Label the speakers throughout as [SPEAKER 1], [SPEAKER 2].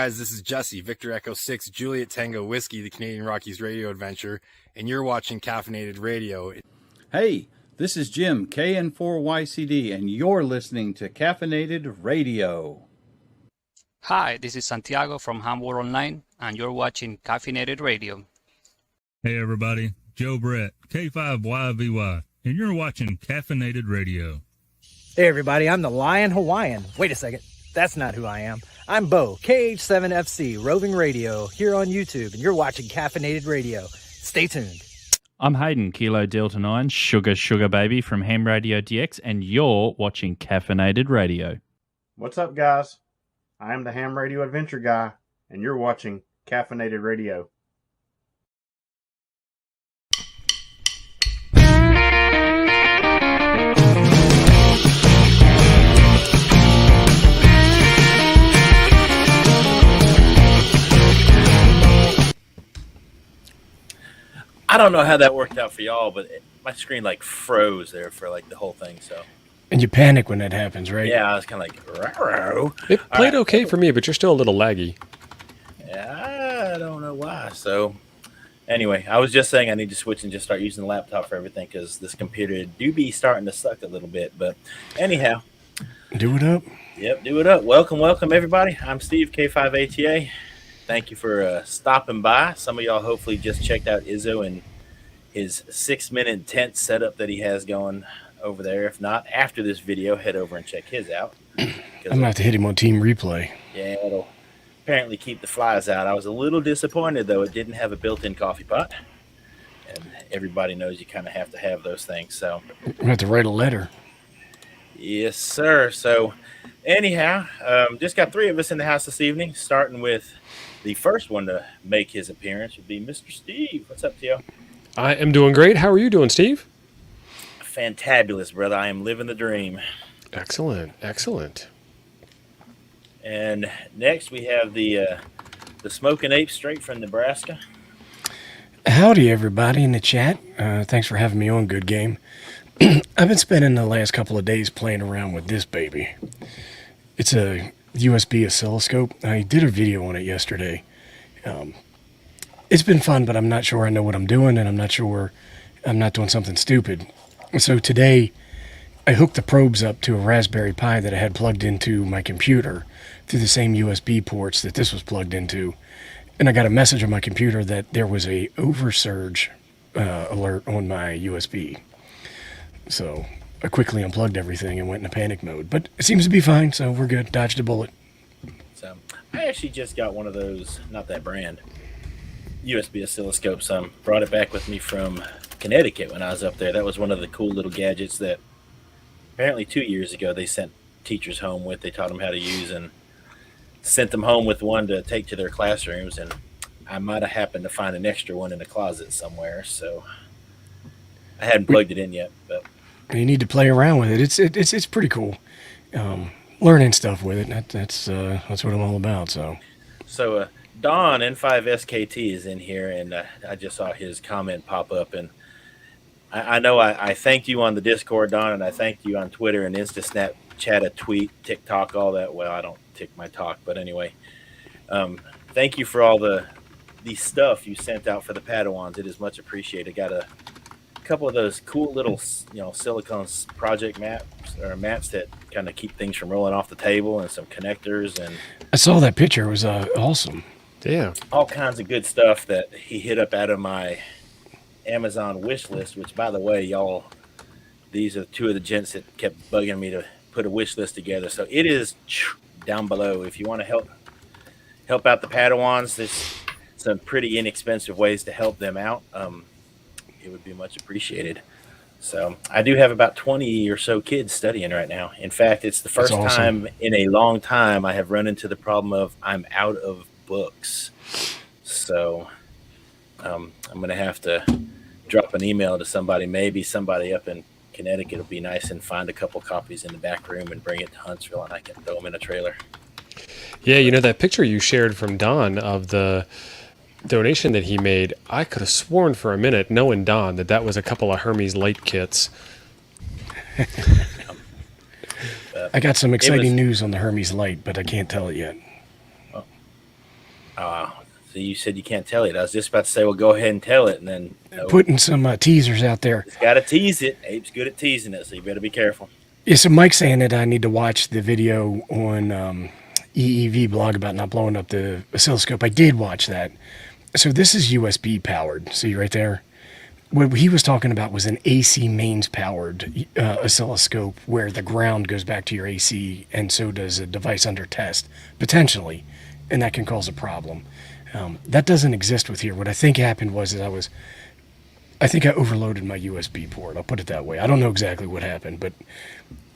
[SPEAKER 1] guys, this is Jesse, Victor Echo 6, Juliet Tango Whiskey, the Canadian Rockies radio adventure, and you're watching Caffeinated Radio.
[SPEAKER 2] Hey, this is Jim, KN4YCD, and you're listening to Caffeinated Radio.
[SPEAKER 3] Hi, this is Santiago from Hamburg Online, and you're watching Caffeinated Radio.
[SPEAKER 4] Hey everybody, Joe Brett, K5YVY, and you're watching Caffeinated Radio.
[SPEAKER 5] Hey everybody, I'm the Lion Hawaiian. Wait a second, that's not who I am. I'm Bo, KH7FC, Roving Radio, here on YouTube, and you're watching Caffeinated Radio. Stay tuned.
[SPEAKER 6] I'm Hayden, Kilo Delta 9, Sugar Baby from Ham Radio DX, and you're watching Caffeinated Radio.
[SPEAKER 7] What's up, guys? I'm the Ham Radio Adventure Guy, and you're watching Caffeinated Radio.
[SPEAKER 8] I don't know how that worked out for y'all, but my screen like froze there for like the whole thing. So.
[SPEAKER 9] And you panic when that happens, right?
[SPEAKER 8] Yeah, I was kind of like, "Rawr."
[SPEAKER 10] It played okay for me, but you're still a little laggy.
[SPEAKER 8] Yeah, I don't know why. So, anyway, I was just saying I need to switch and just start using the laptop for everything because this computer do be starting to suck a little bit. But anyhow.
[SPEAKER 9] Do it up.
[SPEAKER 8] Yep, do it up. Welcome, everybody. I'm Steve, K5ATA. Thank you for stopping by. Some of y'all hopefully just checked out Izzo and his 6-minute tent setup that he has going over there. If not, after this video, head over and check his out.
[SPEAKER 9] I'm going to have to hit him on Team Replay.
[SPEAKER 8] Yeah, it'll apparently keep the flies out. I was a little disappointed, though. It didn't have a built-in coffee pot. And everybody knows you kind of have to have those things. So
[SPEAKER 9] I have to write a letter.
[SPEAKER 8] Yes, sir. So anyhow, just got 3 of us in the house this evening, starting with the first one to make his appearance would be Mr. Steve. What's up, Tio?
[SPEAKER 10] I am doing great. How are you doing, Steve?
[SPEAKER 8] Fantabulous, brother. I am living the dream.
[SPEAKER 10] Excellent, excellent.
[SPEAKER 8] And next we have the Smoking Ape straight from Nebraska.
[SPEAKER 9] Howdy, everybody in the chat. Thanks for having me on Goodgame. I've been spending the last couple of days playing around with this baby. It's a USB oscilloscope. I did a video on it yesterday. It's been fun, but I'm not sure I know what I'm doing, and I'm not sure I'm not doing something stupid. So today, I hooked the probes up to a Raspberry Pi that I had plugged into my computer through the same USB ports that this was plugged into. And I got a message on my computer that there was a oversurge alert on my USB. So I quickly unplugged everything and went into panic mode. But it seems to be fine, so we're good. Dodged a bullet.
[SPEAKER 8] So I actually just got one of those, not that brand, USB oscilloscopes. Brought it back with me from Connecticut when I was up there. That was one of the cool little gadgets that apparently 2 years ago they sent teachers home with. They taught them how to use and sent them home with one to take to their classrooms. And I might have happened to find an extra one in a closet somewhere. So I hadn't plugged it in yet, but
[SPEAKER 9] you need to play around with it. It's pretty cool. Learning stuff with it. That's what I'm all about. So
[SPEAKER 8] Don N5SKT is in here, and I just saw his comment pop up, and I know I thanked you on the Discord, Don, and I thanked you on Twitter and Instasnap, chat, a tweet, TikTok, all that. Well, I don't tick my talk, but anyway, thank you for all the stuff you sent out for the Padawans. It is much appreciated. Got a couple of those cool little, silicone project mats that kind of keep things from rolling off the table, and some connectors. And
[SPEAKER 9] I saw that picture. It was awesome.
[SPEAKER 10] Yeah.
[SPEAKER 8] All kinds of good stuff that he hit up out of my Amazon wish list, which, by the way, y'all, these are 2 of the gents that kept bugging me to put a wish list together. So it is down below. If you want to help out the Padawans, there's some pretty inexpensive ways to help them out. It would be much appreciated. So I do have about 20 or so kids studying right now. In fact, it's the first time in a long time I have run into the problem of I'm out of books. So I'm going to have to drop an email to somebody. Maybe somebody up in Connecticut will be nice and find a couple copies in the back room and bring it to Huntsville, and I can throw them in a trailer.
[SPEAKER 10] Yeah, that picture you shared from Don of the donation that he made, I could have sworn for a minute, knowing Don, that was a couple of Hermes light kits.
[SPEAKER 9] I got some exciting news on the Hermes light, but I can't tell it yet.
[SPEAKER 8] So you said you can't tell it. I was just about to say, well, go ahead and tell it, and then
[SPEAKER 9] Putting some teasers out there.
[SPEAKER 8] it's got to tease it. Abe's good at teasing it, so you better be careful.
[SPEAKER 9] Yeah, so Mike's saying that I need to watch the video on EEV blog about not blowing up the oscilloscope. I did watch that. So this is USB powered. See right there? What he was talking about was an AC mains powered oscilloscope where the ground goes back to your AC, and so does a device under test, potentially, and that can cause a problem. That doesn't exist with here. What I think happened was I think I overloaded my USB port. I'll put it that way. I don't know exactly what happened, but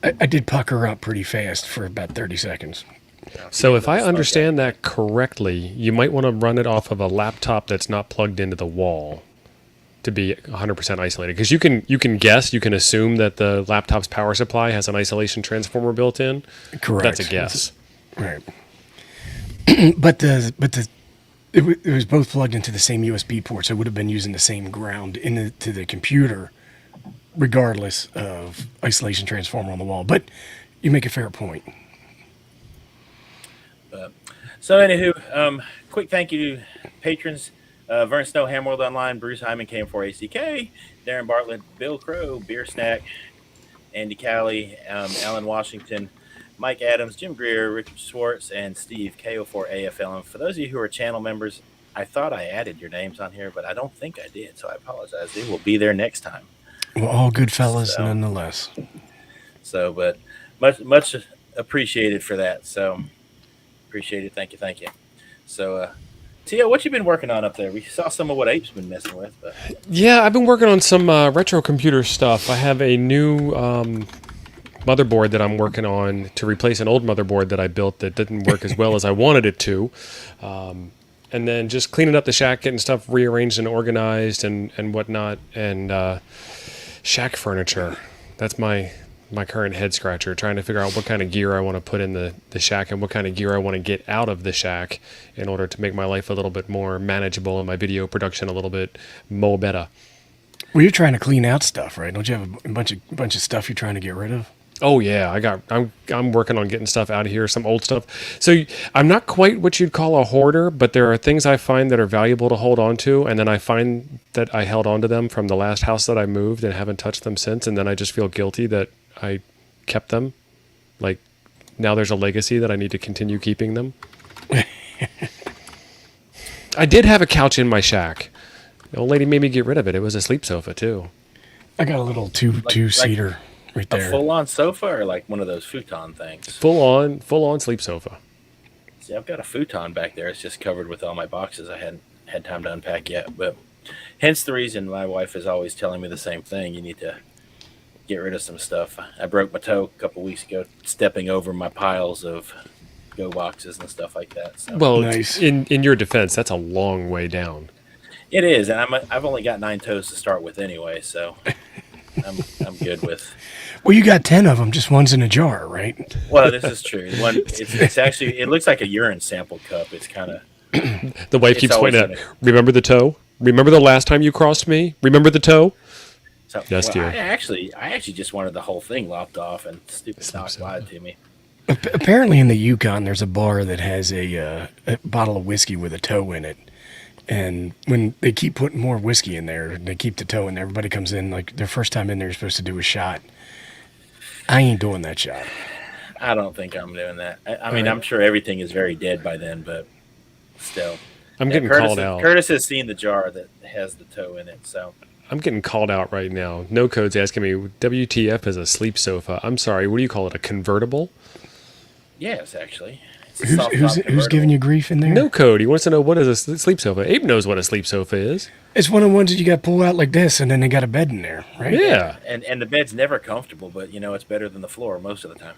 [SPEAKER 9] I did pucker up pretty fast for about 30 seconds.
[SPEAKER 10] So if I understand that correctly, you might want to run it off of a laptop that's not plugged into the wall to be 100% isolated. Because you can guess, you can assume that the laptop's power supply has an isolation transformer built in.
[SPEAKER 9] Correct.
[SPEAKER 10] That's a guess.
[SPEAKER 9] Right. but it was both plugged into the same USB port, so it would have been using the same ground into the computer, regardless of isolation transformer on the wall. But you make a fair point.
[SPEAKER 8] So anywho, quick thank you to patrons. Vern Snow, Hamworld Online, Bruce Hyman, KM4ACK, Darren Bartlett, Bill Crow, Beer Snack, Andy Cowley, Alan Washington, Mike Adams, Jim Greer, Richard Schwartz, and Steve, KO4AFL. And for those of you who are channel members, I thought I added your names on here, but I don't think I did, so I apologize. They will be there next time.
[SPEAKER 9] Well, all good fellas, nonetheless.
[SPEAKER 8] So, but much appreciated for that. So, appreciate it. Thank you. So, Tio, what you been working on up there? We saw some of what Ape's been messing with. But
[SPEAKER 10] Yeah, I've been working on some retro computer stuff. I have a new motherboard that I'm working on to replace an old motherboard that I built that didn't work as well as I wanted it to. And then just cleaning up the shack, getting stuff rearranged and organized and whatnot. And shack furniture. That's my current head scratcher, trying to figure out what kind of gear I want to put in the shack and what kind of gear I want to get out of the shack in order to make my life a little bit more manageable and my video production a little bit more better.
[SPEAKER 9] Well, you're trying to clean out stuff, right? Don't you have a bunch of stuff you're trying to get rid of?
[SPEAKER 10] Oh yeah, I'm working on getting stuff out of here, some old stuff. So I'm not quite what you'd call a hoarder, but there are things I find that are valuable to hold on to, and then I find that I held on to them from the last house that I moved and haven't touched them since, and then I just feel guilty that I kept them. Like now there's a legacy that I need to continue keeping them. I did have a couch in my shack. The old lady made me get rid of it. It was a sleep sofa too.
[SPEAKER 9] I got a little two-seater right there.
[SPEAKER 8] A full-on sofa or like one of those futon things?
[SPEAKER 10] Full on sleep sofa.
[SPEAKER 8] See, I've got a futon back there. It's just covered with all my boxes. I hadn't had time to unpack yet. But hence the reason my wife is always telling me the same thing. You need to get rid of some stuff. I broke my toe a couple weeks ago stepping over my piles of Go boxes and stuff like that. So.
[SPEAKER 10] Well,
[SPEAKER 9] nice.
[SPEAKER 10] In your defense, that's a long way down.
[SPEAKER 8] It is, and I've only got 9 toes to start with anyway, so I'm good with.
[SPEAKER 9] Well, you got 10 of them, just one's in a jar, right?
[SPEAKER 8] Well, this is true. It's actually, it looks like a urine sample cup. It's kind of.
[SPEAKER 10] The wife keeps pointing out. Remember the toe? Remember the last time you crossed me? Remember the toe?
[SPEAKER 8] So,
[SPEAKER 10] yes, dear.
[SPEAKER 8] I actually just wanted the whole thing lopped off, and stupid Doc lied to me.
[SPEAKER 9] Apparently, in the Yukon, there's a bar that has a bottle of whiskey with a toe in it. And when they keep putting more whiskey in there, they keep the toe in there. Everybody comes in, like their first time in there, you're supposed to do a shot. I ain't doing that shot.
[SPEAKER 8] I don't think I'm doing that. I mean, I'm sure everything is very dead by then, but still.
[SPEAKER 10] I'm getting called out.
[SPEAKER 8] Curtis has seen the jar that has the toe in it, so.
[SPEAKER 10] I'm getting called out right now. No Code's asking me, WTF is a sleep sofa. I'm sorry, what do you call it, a convertible?
[SPEAKER 8] Yes, actually.
[SPEAKER 9] Who's giving you grief in there?
[SPEAKER 10] No Code. He wants to know what is a sleep sofa. Abe knows what a sleep sofa is.
[SPEAKER 9] It's one of the ones that you got to pull out like this, and then they got a bed in there, right?
[SPEAKER 10] Yeah.
[SPEAKER 8] And the bed's never comfortable, but, it's better than the floor most of the time.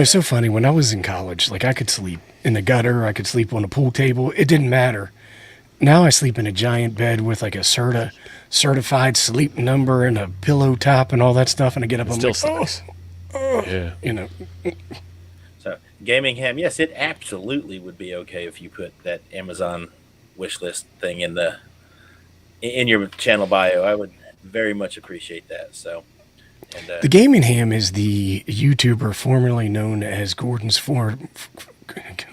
[SPEAKER 9] So funny. When I was in college, like I could sleep in the gutter, I could sleep on a pool table. It didn't matter. Now I sleep in a giant bed with like a certified sleep number and a pillow top and all that stuff, and I get up and I'm like,
[SPEAKER 10] yeah.
[SPEAKER 8] So, Gaming Ham, yes, it absolutely would be okay if you put that Amazon wish list thing in your channel bio. I would very much appreciate that. So, and
[SPEAKER 9] the Gaming Ham is the YouTuber formerly known as Gordon's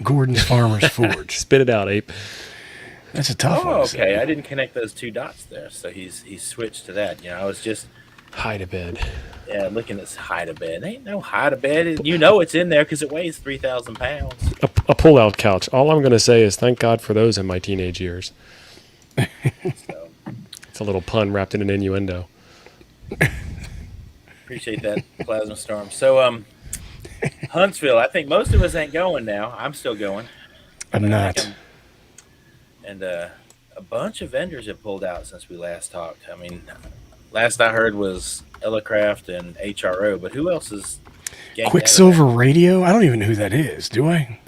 [SPEAKER 9] Gordon's Farmer's Forge.
[SPEAKER 10] Spit it out, Ape.
[SPEAKER 9] That's a tough one.
[SPEAKER 8] Oh,
[SPEAKER 9] to
[SPEAKER 8] okay.
[SPEAKER 9] say.
[SPEAKER 8] I didn't connect those two dots there, so he's switched to that. I was just
[SPEAKER 10] Hide a bed.
[SPEAKER 8] looking at this hide a bed. Ain't no hide a bed. You know it's in there because it weighs 3,000 pounds.
[SPEAKER 10] A pull-out couch. All I'm going to say is thank God for those in my teenage years.
[SPEAKER 8] So
[SPEAKER 10] It's a little pun wrapped in an innuendo.
[SPEAKER 8] appreciate that, Plasma Storm. So Huntsville. I think most of us ain't going now. I'm still going.
[SPEAKER 9] I'm not.
[SPEAKER 8] And a bunch of vendors have pulled out since we last talked. I mean, last I heard was Ellicraft and HRO, but who else is
[SPEAKER 9] Quicksilver Radio? I don't even know who that is, do I?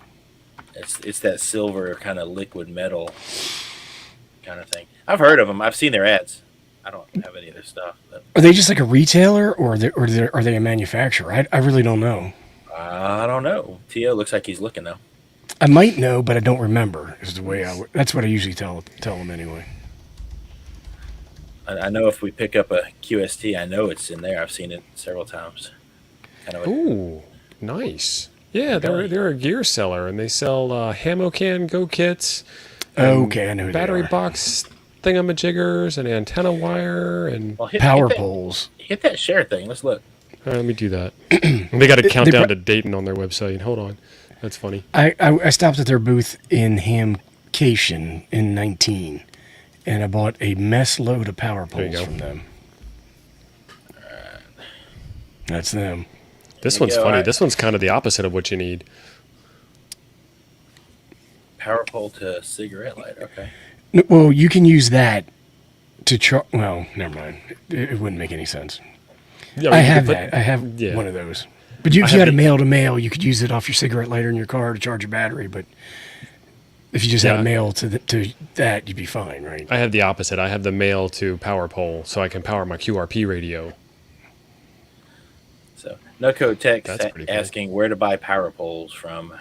[SPEAKER 8] It's that silver kind of liquid metal kind of thing. I've heard of them. I've seen their ads. I don't have any of their stuff. But
[SPEAKER 9] Are they just like a retailer, or are they a manufacturer? I really don't know.
[SPEAKER 8] I don't know. Tio looks like he's looking though.
[SPEAKER 9] I might know, but I don't remember. Is the way that's what I usually tell them anyway.
[SPEAKER 8] I know if we pick up a QST, I know it's in there. I've seen it several times. Kind of
[SPEAKER 10] Ooh, nice. Yeah, they're a gear seller, and they sell Hamocan Go kits.
[SPEAKER 9] Okay, I know who
[SPEAKER 10] battery
[SPEAKER 9] they are.
[SPEAKER 10] box thingamajiggers and antenna wire and
[SPEAKER 9] power poles.
[SPEAKER 8] Hit that share thing. Let's look.
[SPEAKER 10] All right, let me do that. They got a countdown to Dayton on their website. Hold on. That's funny.
[SPEAKER 9] I stopped at their booth in Hamcation in 19, and I bought a mess load of power poles from them. That's them.
[SPEAKER 10] This one's funny. This one's kind of the opposite of what you need.
[SPEAKER 8] Power pole to cigarette lighter. Okay.
[SPEAKER 9] Well, you can use that to charge. Well, never mind. It wouldn't make any sense.
[SPEAKER 10] Yeah,
[SPEAKER 9] I have that. I have one of those. But if you had a mail to mail, you could use it off your cigarette lighter in your car to charge your battery. But if you just had a mail to that, you'd be fine, right?
[SPEAKER 10] I have the opposite. I have the mail to power pole, so I can power my QRP radio.
[SPEAKER 8] So No Code Text asking where to buy power poles from.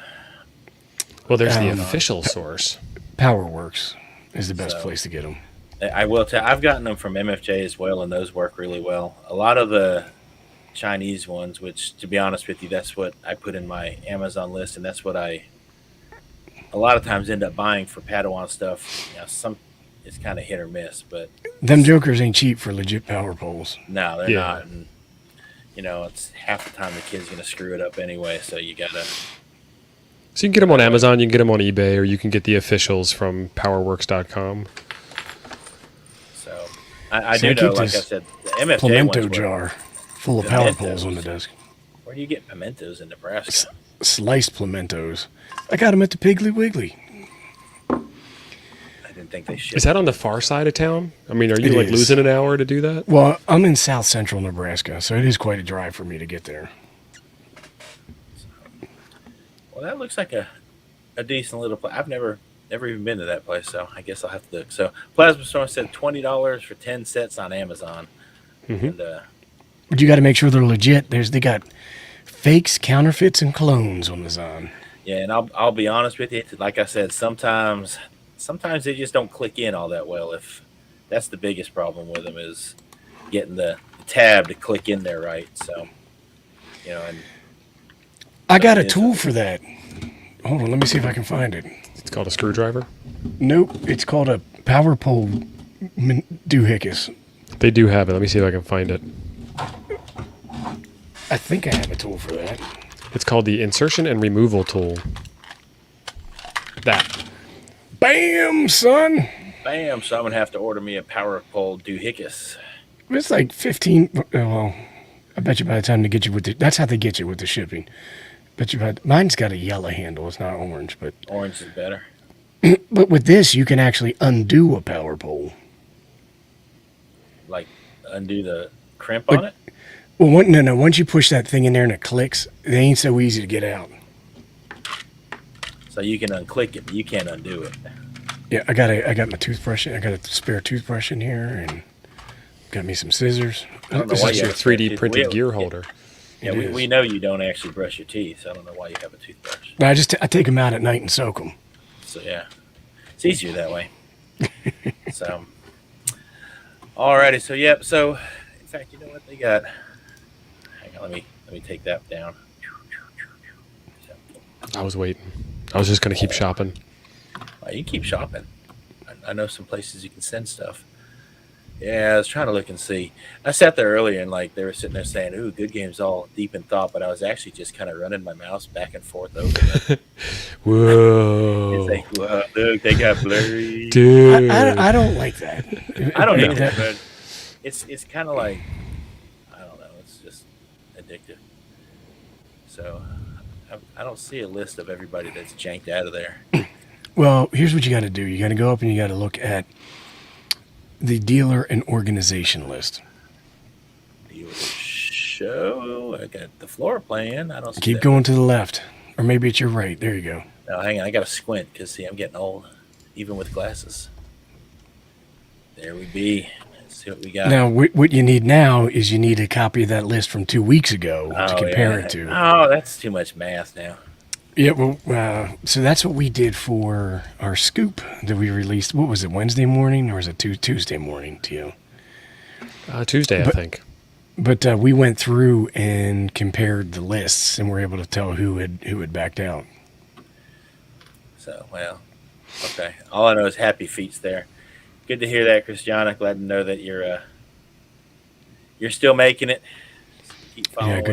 [SPEAKER 10] Well, there's the official source.
[SPEAKER 9] PowerWorks is the best place to get them.
[SPEAKER 8] I will tell. I've gotten them from MFJ as well, and those work really well. A lot of the Chinese ones, which, to be honest with you, that's what I put in my Amazon list, and that's what I a lot of times end up buying for Padawan stuff. Some it's kind of hit or miss, but
[SPEAKER 9] them jokers ain't cheap for legit power poles.
[SPEAKER 8] No, they're not. And it's half the time the kid's gonna screw it up anyway. So you gotta.
[SPEAKER 10] So you can get them on Amazon, you can get them on eBay, or you can get the officials from PowerWorks.com.
[SPEAKER 8] So I do know, like I said, the MFJ
[SPEAKER 9] pimento
[SPEAKER 8] ones
[SPEAKER 9] jar full of power poles on the desk.
[SPEAKER 8] Where do you get pimentos in Nebraska?
[SPEAKER 9] Sliced pimentos. I got them at the Piggly Wiggly.
[SPEAKER 8] I didn't think they should.
[SPEAKER 10] Is that on the far side of town? I mean, are you losing an hour to do that?
[SPEAKER 9] Well, I'm in south central Nebraska, so it is quite a drive for me to get there.
[SPEAKER 8] Well, that looks like a decent little place. I've never even been to that place, so I guess I'll have to look. So Plasma Storm said $20 for 10 sets on Amazon.
[SPEAKER 9] And, but you got to make sure they're legit. They got fakes, counterfeits, and clones on Amazon.
[SPEAKER 8] Yeah, and I'll be honest with you. Like I said, sometimes they just don't click in all that well. If that's the biggest problem with them is getting the tab to click in there right. So, and
[SPEAKER 9] I got a tool for that. Hold on, let me see if I can find it.
[SPEAKER 10] It's called a screwdriver?
[SPEAKER 9] Nope, it's called a power pole doohickey.
[SPEAKER 10] They do have it. Let me see if I can find it.
[SPEAKER 9] I think I have a tool for that.
[SPEAKER 10] It's called the insertion and removal tool. That.
[SPEAKER 9] Bam, son.
[SPEAKER 8] Bam. So I'm going to have to order me a power pole doohickey.
[SPEAKER 9] It's like 15. Well, I bet you by the time they get you with that's how they get you with the shipping. Bet you mine's got a yellow handle. It's not orange, but
[SPEAKER 8] orange is better.
[SPEAKER 9] But with this, you can actually undo a power pole.
[SPEAKER 8] Like undo the crimp on it?
[SPEAKER 9] Well, no. Once you push that thing in there and it clicks, it ain't so easy to get out.
[SPEAKER 8] So you can unclick it, but you can't undo it.
[SPEAKER 9] Yeah, I got my toothbrush. I got a spare toothbrush in here, and got me some scissors.
[SPEAKER 8] I don't know
[SPEAKER 10] this
[SPEAKER 8] why
[SPEAKER 10] is
[SPEAKER 8] you
[SPEAKER 10] your 3D printed gear holder.
[SPEAKER 8] Yeah, we know you don't actually brush your teeth. So I don't know why you have a toothbrush.
[SPEAKER 9] I I take them out at night and soak them.
[SPEAKER 8] So yeah, it's easier that way. So, alrighty. So yep. So, in fact, you know what they got? Hang on. Let me take that down.
[SPEAKER 10] I was waiting. I was just going to keep shopping.
[SPEAKER 8] Well, you can keep shopping. I know some places you can send stuff. Yeah, I was trying to look and see. I sat there earlier and like they were sitting there saying, "Ooh, Good Game's all deep in thought," but I was actually just kind of running my mouse back and forth over it.
[SPEAKER 10] Whoa.
[SPEAKER 8] It's like, whoa, look, they got blurry.
[SPEAKER 10] Dude.
[SPEAKER 9] I don't like that.
[SPEAKER 8] I don't know, but it's kind of like, I don't know, it's just addictive. So I don't see a list of everybody that's janked out of there.
[SPEAKER 9] Well, here's what you got to do. You got to go up and you got to look at the dealer and organization list.
[SPEAKER 8] Show. I got the floor plan. I don't see
[SPEAKER 9] Keep
[SPEAKER 8] that.
[SPEAKER 9] going to the left, or maybe it's your right. There you go.
[SPEAKER 8] No, hang on. I got to squint because see, I'm getting old, even with glasses. There we be. Let's see what we got.
[SPEAKER 9] Now, what you need now is you need a copy of that list from 2 weeks ago to compare it to.
[SPEAKER 8] Oh, that's too much math now.
[SPEAKER 9] Yeah, well, so that's what we did for our scoop that we released. What was it, Wednesday morning or was it Tuesday morning to you?
[SPEAKER 10] Tuesday, I think.
[SPEAKER 9] But we went through and compared the lists and were able to tell who had backed out.
[SPEAKER 8] So, well, okay. All I know is happy feet's there. Good to hear that, Christiana. Glad to know that you're still making it. Keep following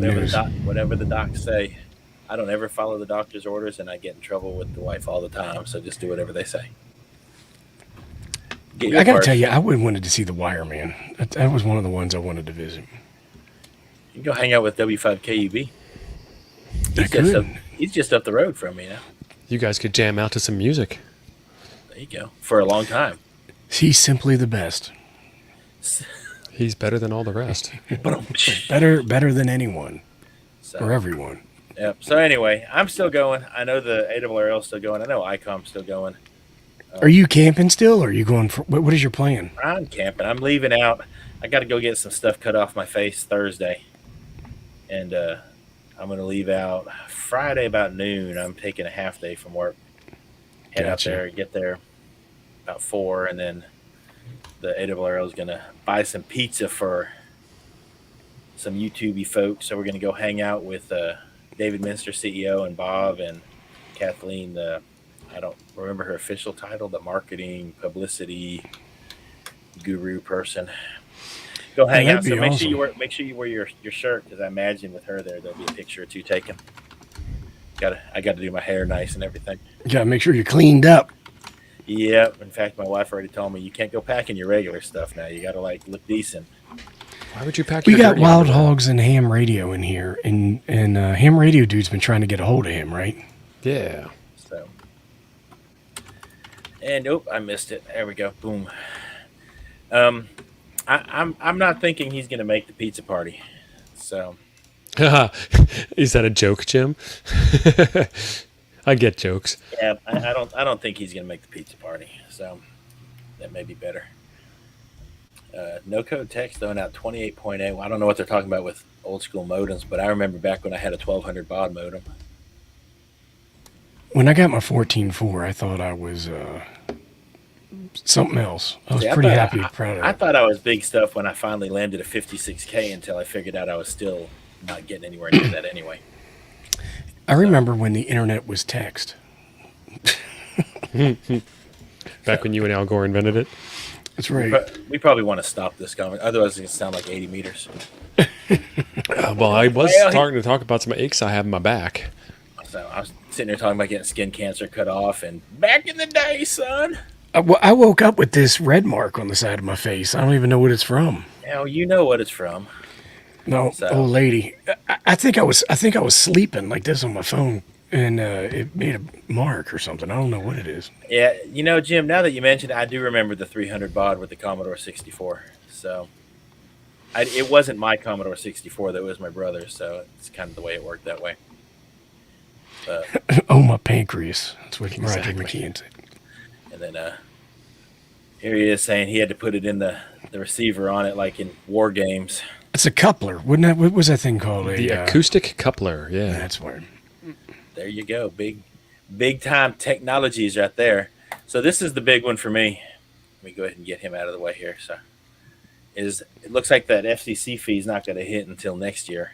[SPEAKER 8] whatever the docs say. I don't ever follow the doctor's orders, and I get in trouble with the wife all the time. So just do whatever they say.
[SPEAKER 9] I got to tell you, I would have wanted to see The Wire, man. That was one of the ones I wanted to visit.
[SPEAKER 8] You can go hang out with W5KUB. He's just up the road from me now.
[SPEAKER 10] You guys could jam out to some music.
[SPEAKER 8] There you go. For a long time.
[SPEAKER 9] He's simply the best.
[SPEAKER 10] He's better than all the rest.
[SPEAKER 9] better than anyone or everyone.
[SPEAKER 8] Yep. So anyway, I'm still going. I know the ARRL is still going. I know ICOM's still going.
[SPEAKER 9] Are you camping still, or are you going for what is your plan?
[SPEAKER 8] I'm camping. I'm leaving out. I got to go get some stuff cut off my face Thursday. And I'm going to leave out Friday about noon. I'm taking a half day from work. Head out there, get there about 4, and then the ARRL is going to buy some pizza for some YouTube-y folks. So we're going to go hang out with David Minster, CEO, and Bob and Kathleen, I don't remember her official title, the marketing, publicity guru person. Go hang out. So make sure you wear your shirt, because I imagine with her there'll be a picture or two taken. I got to do my hair nice and everything.
[SPEAKER 9] You got to make sure you're cleaned up.
[SPEAKER 8] Yeah. In fact, my wife already told me you can't go packing your regular stuff now. You got to look decent.
[SPEAKER 10] Why would you pack?
[SPEAKER 9] We got Wild Hogs and Ham Radio in here, and Ham Radio dude's been trying to get a hold of him, right?
[SPEAKER 10] Yeah.
[SPEAKER 8] So, and I missed it. There we go. Boom. I'm not thinking he's going to make the pizza party. So,
[SPEAKER 10] is that a joke, Jim? I get jokes.
[SPEAKER 8] Yeah, I don't think he's going to make the pizza party. So that may be better. No code text throwing out 28.8. Well, I don't know what they're talking about with old school modems, but I remember back when I had a 1200 baud modem.
[SPEAKER 9] When I got my 14.4, I thought I was something else. I was pretty happy and proud of it.
[SPEAKER 8] I thought I was big stuff when I finally landed a 56K until I figured out I was still not getting anywhere near that anyway.
[SPEAKER 9] I remember when the internet was text.
[SPEAKER 10] Back when you and Al Gore invented it.
[SPEAKER 9] That's right.
[SPEAKER 8] We probably want to stop this comment. Otherwise, it's going to sound like 80 meters.
[SPEAKER 10] Well, I was starting to talk about some aches I have in my back.
[SPEAKER 8] So I was sitting there talking about getting skin cancer cut off, and back in the day, son.
[SPEAKER 9] I woke up with this red mark on the side of my face. I don't even know what it's from.
[SPEAKER 8] Now you know what it's from.
[SPEAKER 9] No, old lady. I think I was sleeping like this on my phone, and it made a mark or something. I don't know what it is.
[SPEAKER 8] Yeah, Jim, now that you mentioned it, I do remember the 300 baud with the Commodore 64. So it wasn't my Commodore 64, that was my brother's, so it's kind of the way it worked that way.
[SPEAKER 9] Oh, my pancreas. That's what Roger McKeon said.
[SPEAKER 8] And then here he is saying he had to put it in the receiver on it like in war games.
[SPEAKER 9] It's a coupler, wouldn't it? What was that thing called?
[SPEAKER 10] The acoustic coupler, yeah.
[SPEAKER 9] That's weird.
[SPEAKER 8] There you go. Big time technologies right there. So this is the big one for me. Let me go ahead and get him out of the way here. So it looks like that FCC fee is not going to hit until next year.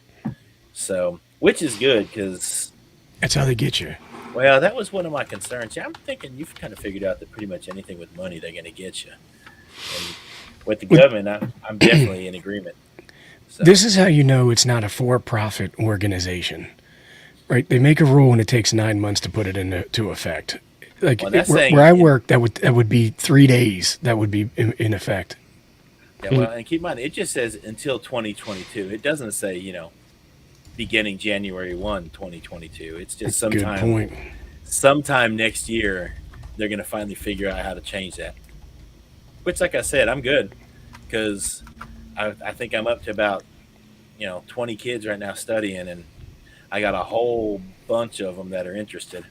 [SPEAKER 8] So, which is good because
[SPEAKER 9] that's how they get you.
[SPEAKER 8] Well, that was one of my concerns. Yeah, I'm thinking you've kind of figured out that pretty much anything with money, they're going to get you. And with the government, I'm definitely in agreement. So.
[SPEAKER 9] This is how you know it's not a for-profit organization, right? They make a rule and it takes 9 months to put it into effect. Like where I work, that would be 3 days. That would be in effect.
[SPEAKER 8] Yeah, well, and keep in mind, it just says until 2022. It doesn't say, beginning January 1, 2022. It's just sometime next year, they're going to finally figure out how to change that. Which, like I said, I'm good because I think I'm up to about, 20 kids right now studying, and I got a whole bunch of them that are interested,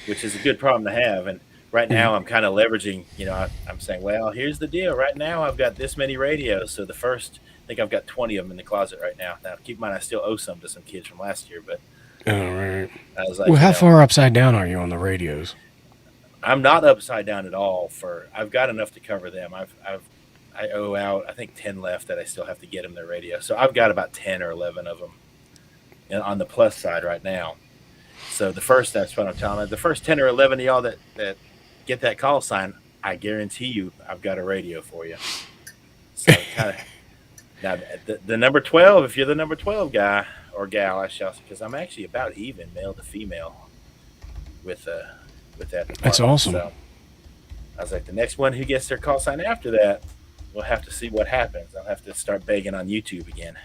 [SPEAKER 8] which is a good problem to have. And right now I'm kind of leveraging, I'm saying, well, here's the deal. Right now I've got this many radios. So I think I've got 20 of them in the closet right now. Now, keep in mind, I still owe some to some kids from last year, but
[SPEAKER 9] right.
[SPEAKER 8] I was like,
[SPEAKER 9] well, how far upside down are you on the radios?
[SPEAKER 8] I'm not upside down at all. I've got enough to cover them. I owe out, I think 10 left that I still have to get them their radio. So I've got about 10 or 11 of them on the plus side right now. So that's what I'm telling you. The first 10 or 11 of y'all that get that call sign, I guarantee you I've got a radio for you. So now the number 12, if you're the number 12 guy or gal, I shall say, because I'm actually about even male to female with that department.
[SPEAKER 9] That's awesome.
[SPEAKER 8] So I was like, the next one who gets their call sign after that, we'll have to see what happens. I'll have to start begging on YouTube again.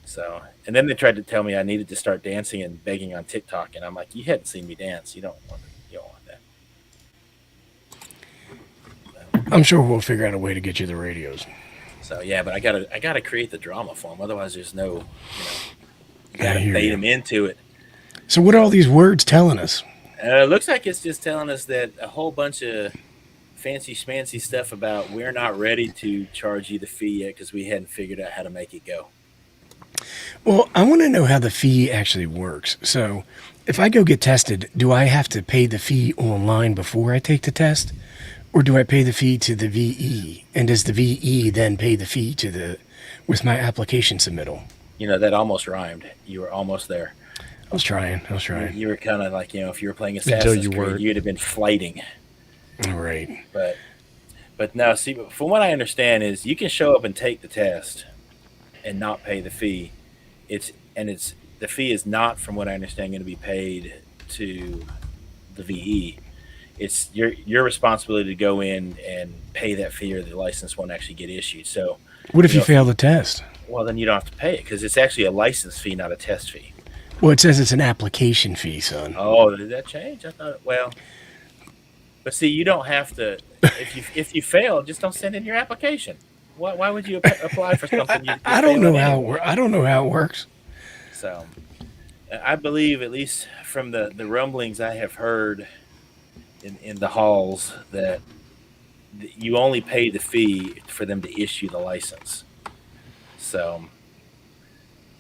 [SPEAKER 8] So, and then they tried to tell me I needed to start dancing and begging on TikTok, and I'm like, you hadn't seen me dance. You don't want that.
[SPEAKER 9] I'm sure we'll figure out a way to get you the radios.
[SPEAKER 8] So yeah, but I gotta create the drama for them. Otherwise, there's no, you gotta bait them into it.
[SPEAKER 9] So what are all these words telling us?
[SPEAKER 8] Looks like it's just telling us that a whole bunch of fancy schmancy stuff about we're not ready to charge you the fee yet because we hadn't figured out how to make it go.
[SPEAKER 9] Well, I want to know how the fee actually works. So if I go get tested, do I have to pay the fee online before I take the test? Or do I pay the fee to the VE? And does the VE then pay the fee with my application submittal?
[SPEAKER 8] That almost rhymed. You were almost there.
[SPEAKER 9] I was trying.
[SPEAKER 8] You were kind of like, if you were playing Assassin's Creed, you'd have been flighting.
[SPEAKER 9] Right.
[SPEAKER 8] But now, see, from what I understand is you can show up and take the test and not pay the fee. The fee is not, from what I understand, going to be paid to the VE. It's your responsibility to go in and pay that fee, or the license won't actually get issued. So,
[SPEAKER 9] what if you fail the test?
[SPEAKER 8] Well, then you don't have to pay it because it's actually a license fee, not a test fee.
[SPEAKER 9] Well, it says it's an application fee, son.
[SPEAKER 8] Oh, did that change? I thought, but see, you don't have to. If you fail, just don't send in your application. Why would you apply for something?
[SPEAKER 9] I don't know how it works.
[SPEAKER 8] So, I believe, at least from the rumblings I have heard in the halls, that you only pay the fee for them to issue the license. So,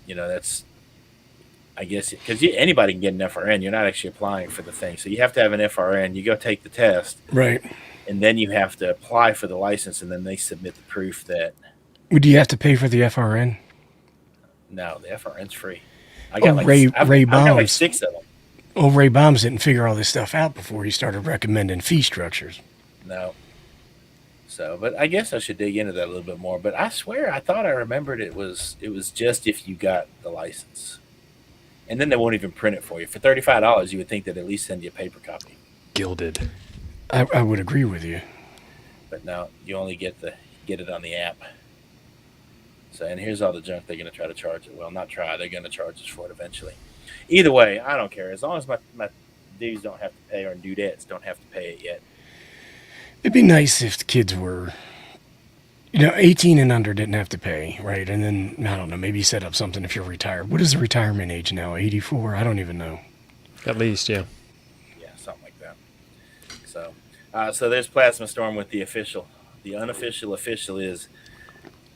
[SPEAKER 8] that's, I guess, because anybody can get an FRN. You're not actually applying for the thing. So you have to have an FRN. You go take the test.
[SPEAKER 9] Right.
[SPEAKER 8] And then you have to apply for the license, and then they submit the proof that.
[SPEAKER 9] Do you have to pay for the FRN?
[SPEAKER 8] No, the FRN's free.
[SPEAKER 9] Ray Bombs.
[SPEAKER 8] I've got like 6 of them.
[SPEAKER 9] Oh, Ray Bombs didn't figure all this stuff out before he started recommending fee structures.
[SPEAKER 8] No. So, but I guess I should dig into that a little bit more. But I swear, I thought I remembered it was just if you got the license. And then they won't even print it for you. For $35, you would think they'd at least send you a paper copy.
[SPEAKER 10] Gilded.
[SPEAKER 9] I would agree with you.
[SPEAKER 8] But no, you only get it on the app. So, and here's all the junk they're going to try to charge it. Well, not try. They're going to charge us for it eventually. Either way, I don't care. As long as my dudes don't have to pay, or dudettes don't have to pay it yet.
[SPEAKER 9] It'd be nice if the kids were, 18 and under didn't have to pay, right? And then, I don't know, maybe set up something if you're retired. What is the retirement age now? 84? I don't even know.
[SPEAKER 10] At least, yeah.
[SPEAKER 8] Yeah, something like that. So there's Plasma Storm with the official. The unofficial official is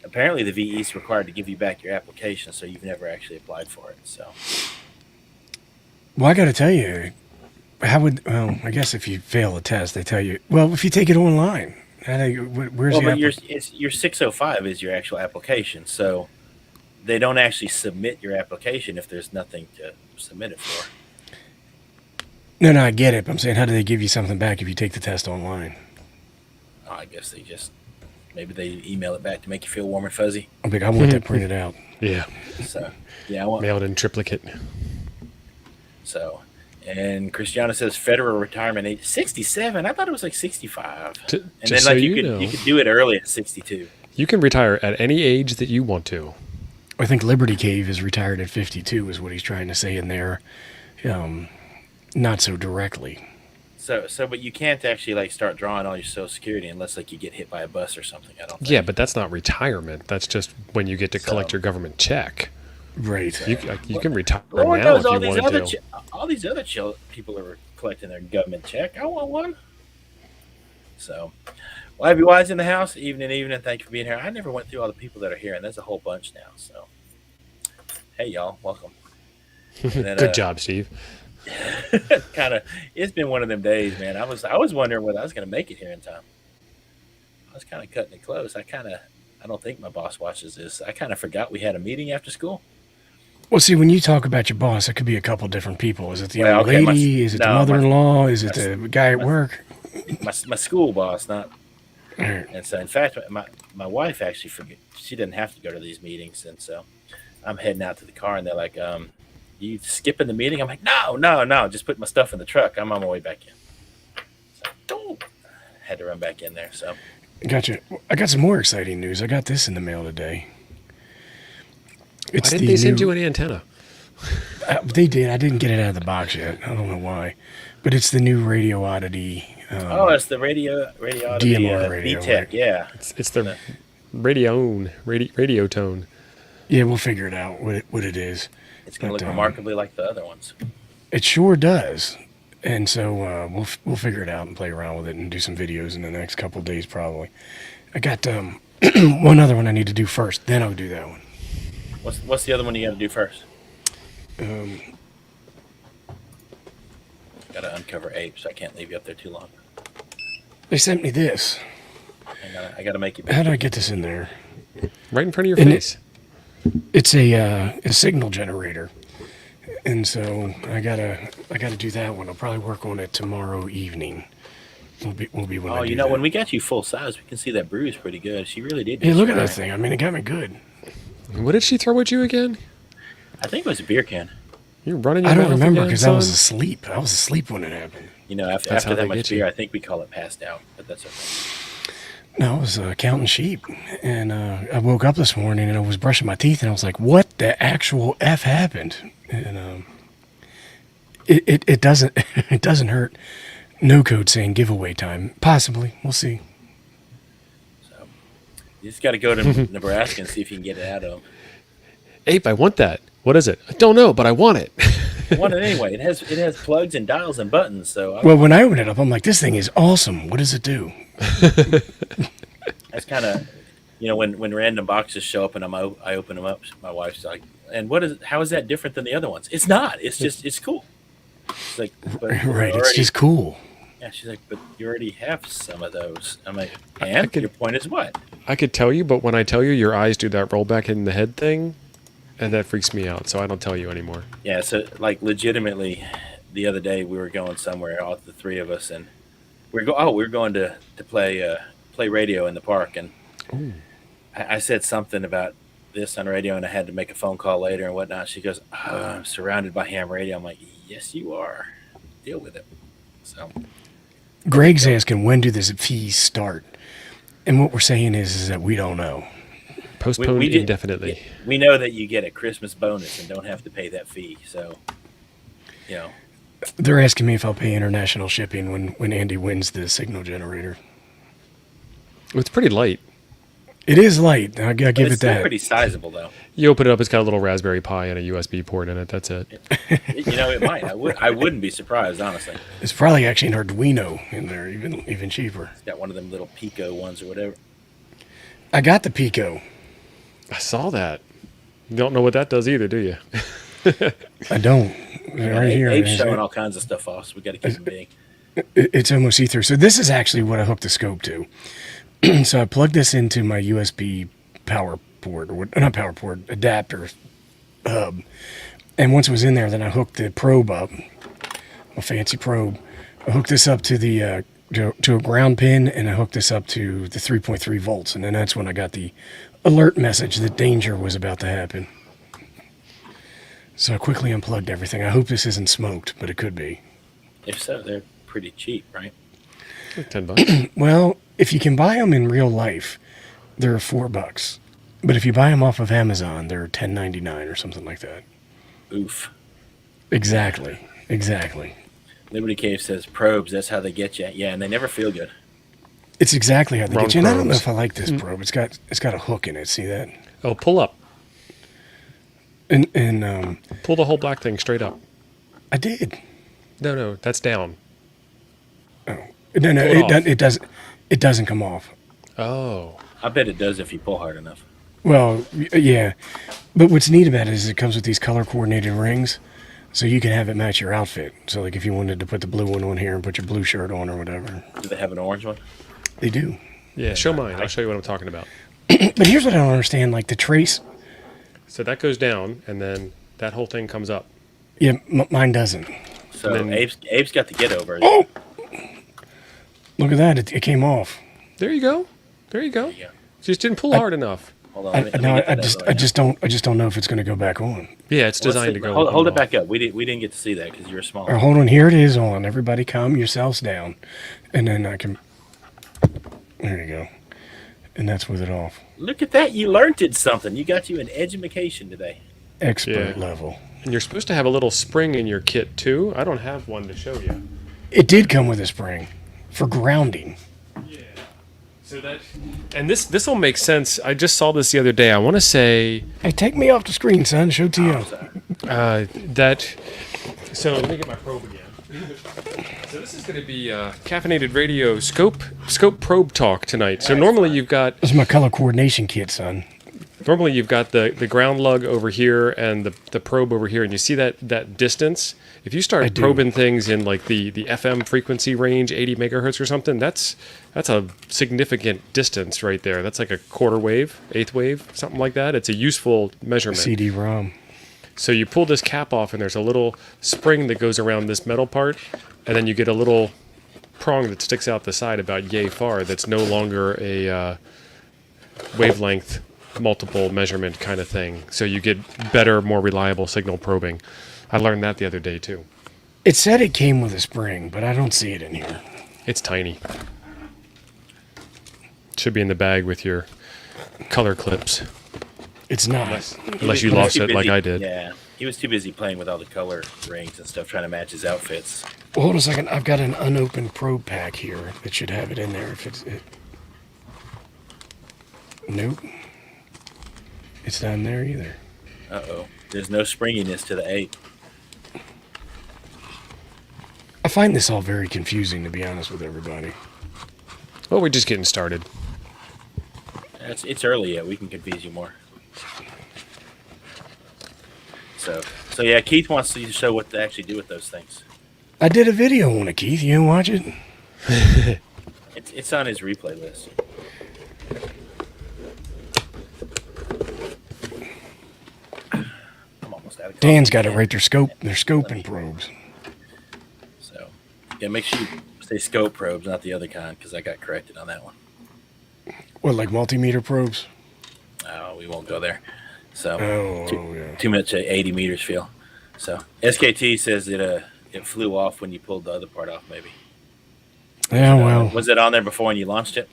[SPEAKER 8] apparently the VE is required to give you back your application, so you've never actually applied for it. So.
[SPEAKER 9] Well, I got to tell you, I guess if you fail a test, they tell you, well, if you take it online, where's
[SPEAKER 8] your 605 is your actual application, so they don't actually submit your application if there's nothing to submit it for.
[SPEAKER 9] No, I get it. But I'm saying, how do they give you something back if you take the test online?
[SPEAKER 8] Oh, I guess maybe they email it back to make you feel warm and fuzzy.
[SPEAKER 9] I'm like, I want that printed out.
[SPEAKER 10] Yeah.
[SPEAKER 8] So, yeah, I want
[SPEAKER 10] mailed in triplicate.
[SPEAKER 8] So, and Christiana says federal retirement age 67. I thought it was like 65. And then
[SPEAKER 10] so
[SPEAKER 8] like
[SPEAKER 10] you
[SPEAKER 8] could do it early at 62.
[SPEAKER 10] You can retire at any age that you want to.
[SPEAKER 9] I think Liberty Cave is retired at 52 is what he's trying to say in there. Not so directly.
[SPEAKER 8] So, but you can't actually like start drawing all your Social Security unless like you get hit by a bus or something. I don't think.
[SPEAKER 10] Yeah, but that's not retirement. That's just when you get to collect your government check.
[SPEAKER 9] Right.
[SPEAKER 10] You can retire
[SPEAKER 8] Lord
[SPEAKER 10] now
[SPEAKER 8] knows
[SPEAKER 10] if you wanted to.
[SPEAKER 8] all these other people are collecting their government check. I want one. So, well, everybody's in the house. Evening. Thank you for being here. I never went through all the people that are here, and there's a whole bunch now. So, hey, y'all, welcome. Then,
[SPEAKER 10] Good job, Steve.
[SPEAKER 8] It's been one of them days, man. I was wondering whether I was going to make it here in time. I was kind of cutting it close. I don't think my boss watches this. I kind of forgot we had a meeting after school.
[SPEAKER 9] Well, see, when you talk about your boss, it could be a couple different people. Is it the old lady? Is it the mother-in-law? Is it the guy at work?
[SPEAKER 8] My school boss, not. And so, in fact, my wife actually forget. She didn't have to go to these meetings, and so I'm heading out to the car, and they're like, "You skipping the meeting?" I'm like, "No, just put my stuff in the truck. I'm on my way back in." So, had to run back in there. So,
[SPEAKER 9] gotcha. I got some more exciting news. I got this in the mail today.
[SPEAKER 10] Why didn't they send you an antenna?
[SPEAKER 9] They did. I didn't get it out of the box yet. I don't know why, but it's the new Radio Oddity.
[SPEAKER 8] It's the Radio Oddity
[SPEAKER 9] DMR radio.
[SPEAKER 8] VTech, yeah.
[SPEAKER 10] It's the radio tone.
[SPEAKER 9] Yeah, we'll figure it out what it is.
[SPEAKER 8] It's going to look remarkably like the other ones.
[SPEAKER 9] It sure does. And so we'll figure it out and play around with it and do some videos in the next couple of days probably. I got one other one I need to do first. Then I'll do that one.
[SPEAKER 8] What's the other one you got to do first? Got to uncover Ape, so I can't leave you up there too long.
[SPEAKER 9] They sent me this.
[SPEAKER 8] I got to make you.
[SPEAKER 9] How do I get this in there?
[SPEAKER 10] Right in front of your face.
[SPEAKER 9] It's a signal generator, and so I gotta do that one. I'll probably work on it tomorrow evening. Will be when I do that.
[SPEAKER 8] When we got you full size, we can see that bruise pretty good. She really did.
[SPEAKER 9] Hey, look at that thing. I mean, it got me good.
[SPEAKER 10] What did she throw at you again?
[SPEAKER 8] I think it was a beer can.
[SPEAKER 10] You're running.
[SPEAKER 9] I don't remember because I was asleep. I was asleep when it happened.
[SPEAKER 8] After that much beer, I think we call it passed out, but that's okay.
[SPEAKER 9] No, I was counting sheep, and I woke up this morning and I was brushing my teeth, and I was like, "What the actual f happened?" And it doesn't hurt. No code saying giveaway time. Possibly, we'll see.
[SPEAKER 8] So you just got to go to Nebraska and see if you can get it out of them.
[SPEAKER 10] Ape, I want that. What is it? I don't know, but I want it.
[SPEAKER 8] I want it anyway. It has plugs and dials and buttons. So
[SPEAKER 9] when I opened it up, I'm like, "This thing is awesome. What does it do?"
[SPEAKER 8] That's kind of, when random boxes show up and I open them up, my wife's like, "And how is that different than the other ones?" It's not. It's just it's cool. It's like,
[SPEAKER 9] right. It's just cool.
[SPEAKER 8] Yeah, she's like, "But you already have some of those." I'm like, "And your point is what?"
[SPEAKER 10] I could tell you, but when I tell you, your eyes do that roll back in the head thing, and that freaks me out. So I don't tell you anymore.
[SPEAKER 8] Yeah. So like, legitimately, the other day we were going somewhere, all the three of us, and we were going to play radio in the park, and I said something about this on radio, and I had to make a phone call later and whatnot. She goes, "I'm surrounded by ham radio." I'm like, "Yes, you are. Deal with it." So,
[SPEAKER 9] Greg's asking, when do the fees start? And what we're saying is that we don't know.
[SPEAKER 10] Postponed indefinitely.
[SPEAKER 8] We know that you get a Christmas bonus and don't have to pay that fee. So,
[SPEAKER 9] They're asking me if I'll pay international shipping when Andy wins the signal generator.
[SPEAKER 10] It's pretty light.
[SPEAKER 9] It is light. I give it that.
[SPEAKER 8] It's pretty sizable, though.
[SPEAKER 10] You open it up, it's got a little Raspberry Pi and a USB port in it. That's it.
[SPEAKER 8] It might. I wouldn't be surprised, honestly.
[SPEAKER 9] It's probably actually an Arduino in there, even cheaper.
[SPEAKER 8] It's got one of them little Pico ones or whatever.
[SPEAKER 9] I got the Pico.
[SPEAKER 10] I saw that. You don't know what that does either, do you?
[SPEAKER 9] I don't. Right here.
[SPEAKER 8] Abe's showing all kinds of stuff off, so we got to keep them big.
[SPEAKER 9] It's almost see-through. So this is actually what I hooked the scope to. So I plugged this into my USB power port, or not power port, adapter hub. And once it was in there, then I hooked the probe up a fancy probe. I hooked this up to the to a ground pin, and I hooked this up to the 3.3 volts, and then that's when I got the alert message that danger was about to happen. So I quickly unplugged everything. I hope this isn't smoked, but it could be.
[SPEAKER 8] If so, they're pretty cheap, right?
[SPEAKER 10] Like $10.
[SPEAKER 9] Well, if you can buy them in real life, they're $4. But if you buy them off of Amazon, they're $10.99 or something like that.
[SPEAKER 8] Oof.
[SPEAKER 9] Exactly.
[SPEAKER 8] Liberty Cave says probes, that's how they get you. Yeah, and they never feel good.
[SPEAKER 9] It's exactly how they
[SPEAKER 10] Wrong
[SPEAKER 9] get you. And I don't know
[SPEAKER 10] probes.
[SPEAKER 9] if I like this probe. It's got a hook in it. See that?
[SPEAKER 10] Oh, pull up.
[SPEAKER 9] And
[SPEAKER 10] Pull the whole black thing straight up.
[SPEAKER 9] I did.
[SPEAKER 10] No, that's down.
[SPEAKER 9] No,
[SPEAKER 10] Pull it
[SPEAKER 9] it doesn't. It doesn't come off.
[SPEAKER 10] Oh.
[SPEAKER 8] I bet it does if you pull hard enough.
[SPEAKER 9] Well, yeah. But what's neat about it is it comes with these color coordinated rings, so you can have it match your outfit. So like if you wanted to put the blue one on here and put your blue shirt on or whatever.
[SPEAKER 8] Do they have an orange one?
[SPEAKER 9] They do.
[SPEAKER 10] Yeah, show mine. I'll show you what I'm talking about.
[SPEAKER 9] But here's what I don't understand. Like the trace.
[SPEAKER 10] So that goes down, and then that whole thing comes up.
[SPEAKER 9] Yeah, mine doesn't.
[SPEAKER 8] So
[SPEAKER 10] Then-
[SPEAKER 8] Abe's got to get over it.
[SPEAKER 9] Oh! Look at that. It came off.
[SPEAKER 10] There you go.
[SPEAKER 8] Yeah.
[SPEAKER 10] Just didn't pull hard enough.
[SPEAKER 8] Hold on.
[SPEAKER 9] I
[SPEAKER 8] let me get that over
[SPEAKER 9] I
[SPEAKER 8] right
[SPEAKER 9] just don't know if it's going to go back on.
[SPEAKER 10] Yeah, it's
[SPEAKER 8] now. Let's
[SPEAKER 10] designed
[SPEAKER 8] see.
[SPEAKER 10] to go.
[SPEAKER 8] Hold it
[SPEAKER 10] on.
[SPEAKER 8] back up. We didn't get to see that because you're small.
[SPEAKER 9] All right, hold on. Here it is on. Everybody calm yourselves down. And then I can... There you go. And that's with it off.
[SPEAKER 8] Look at that. You learned it something. You got you an education today.
[SPEAKER 9] Expert
[SPEAKER 10] Yeah.
[SPEAKER 9] level.
[SPEAKER 10] And you're supposed to have a little spring in your kit too. I don't have one to show you.
[SPEAKER 9] It did come with a spring for grounding.
[SPEAKER 10] Yeah. So that and this will make sense. I just saw this the other day. I want to say
[SPEAKER 9] Hey, take me off the screen, son. Show to you.
[SPEAKER 10] that. So let me get my probe again. So this is going to be caffeinated radio scope probe talk tonight. So normally you've got
[SPEAKER 9] This is my color coordination kit, son.
[SPEAKER 10] the ground lug over here and the probe over here, and you see that distance. If you
[SPEAKER 9] I
[SPEAKER 10] start
[SPEAKER 9] do.
[SPEAKER 10] probing things in like the FM frequency range, 80 megahertz or something, that's a significant distance right there. That's like a quarter wave, eighth wave, something like that. It's a useful measurement.
[SPEAKER 9] CD-ROM.
[SPEAKER 10] So you pull this cap off, and there's a little spring that goes around this metal part, and then you get a little prong that sticks out the side about yay far. That's no longer a wavelength multiple measurement kind of thing. So you get better, more reliable signal probing. I learned that the other day too.
[SPEAKER 9] It said it came with a spring, but I don't see it in here.
[SPEAKER 10] It's tiny. Should be in the bag with your color clips,
[SPEAKER 9] It's not.
[SPEAKER 10] unless you
[SPEAKER 8] He was
[SPEAKER 10] lost
[SPEAKER 8] too
[SPEAKER 10] it like
[SPEAKER 8] busy-
[SPEAKER 10] I did.
[SPEAKER 8] Yeah. He was too busy playing with all the color rings and stuff, trying to match his outfits.
[SPEAKER 9] Well, hold on a second. I've got an unopened probe pack here that should have it in there. If it's it. Nope. It's not in there either.
[SPEAKER 8] Uh-oh. There's no springiness to the 8.
[SPEAKER 9] I find this all very confusing, to be honest with everybody.
[SPEAKER 10] Well, we're just getting started.
[SPEAKER 8] It's early yet. We can confuse you more. So yeah, Keith wants to show what to actually do with those things.
[SPEAKER 9] I did a video on it, Keith. You didn't watch it?
[SPEAKER 8] It's on his replay list. I'm almost out of
[SPEAKER 9] Dan's
[SPEAKER 8] coffee.
[SPEAKER 9] got it right there. They're scoping probes.
[SPEAKER 8] So yeah, make sure you say scope probes, not the other kind, because I got corrected on that one.
[SPEAKER 9] What, like multimeter probes?
[SPEAKER 8] Oh, we won't go there. So
[SPEAKER 9] Oh,
[SPEAKER 8] too much 80 meters feel. So SKT says it flew off when you pulled the other part off. Maybe.
[SPEAKER 9] Yeah, well.
[SPEAKER 8] Was it on there before when you launched it?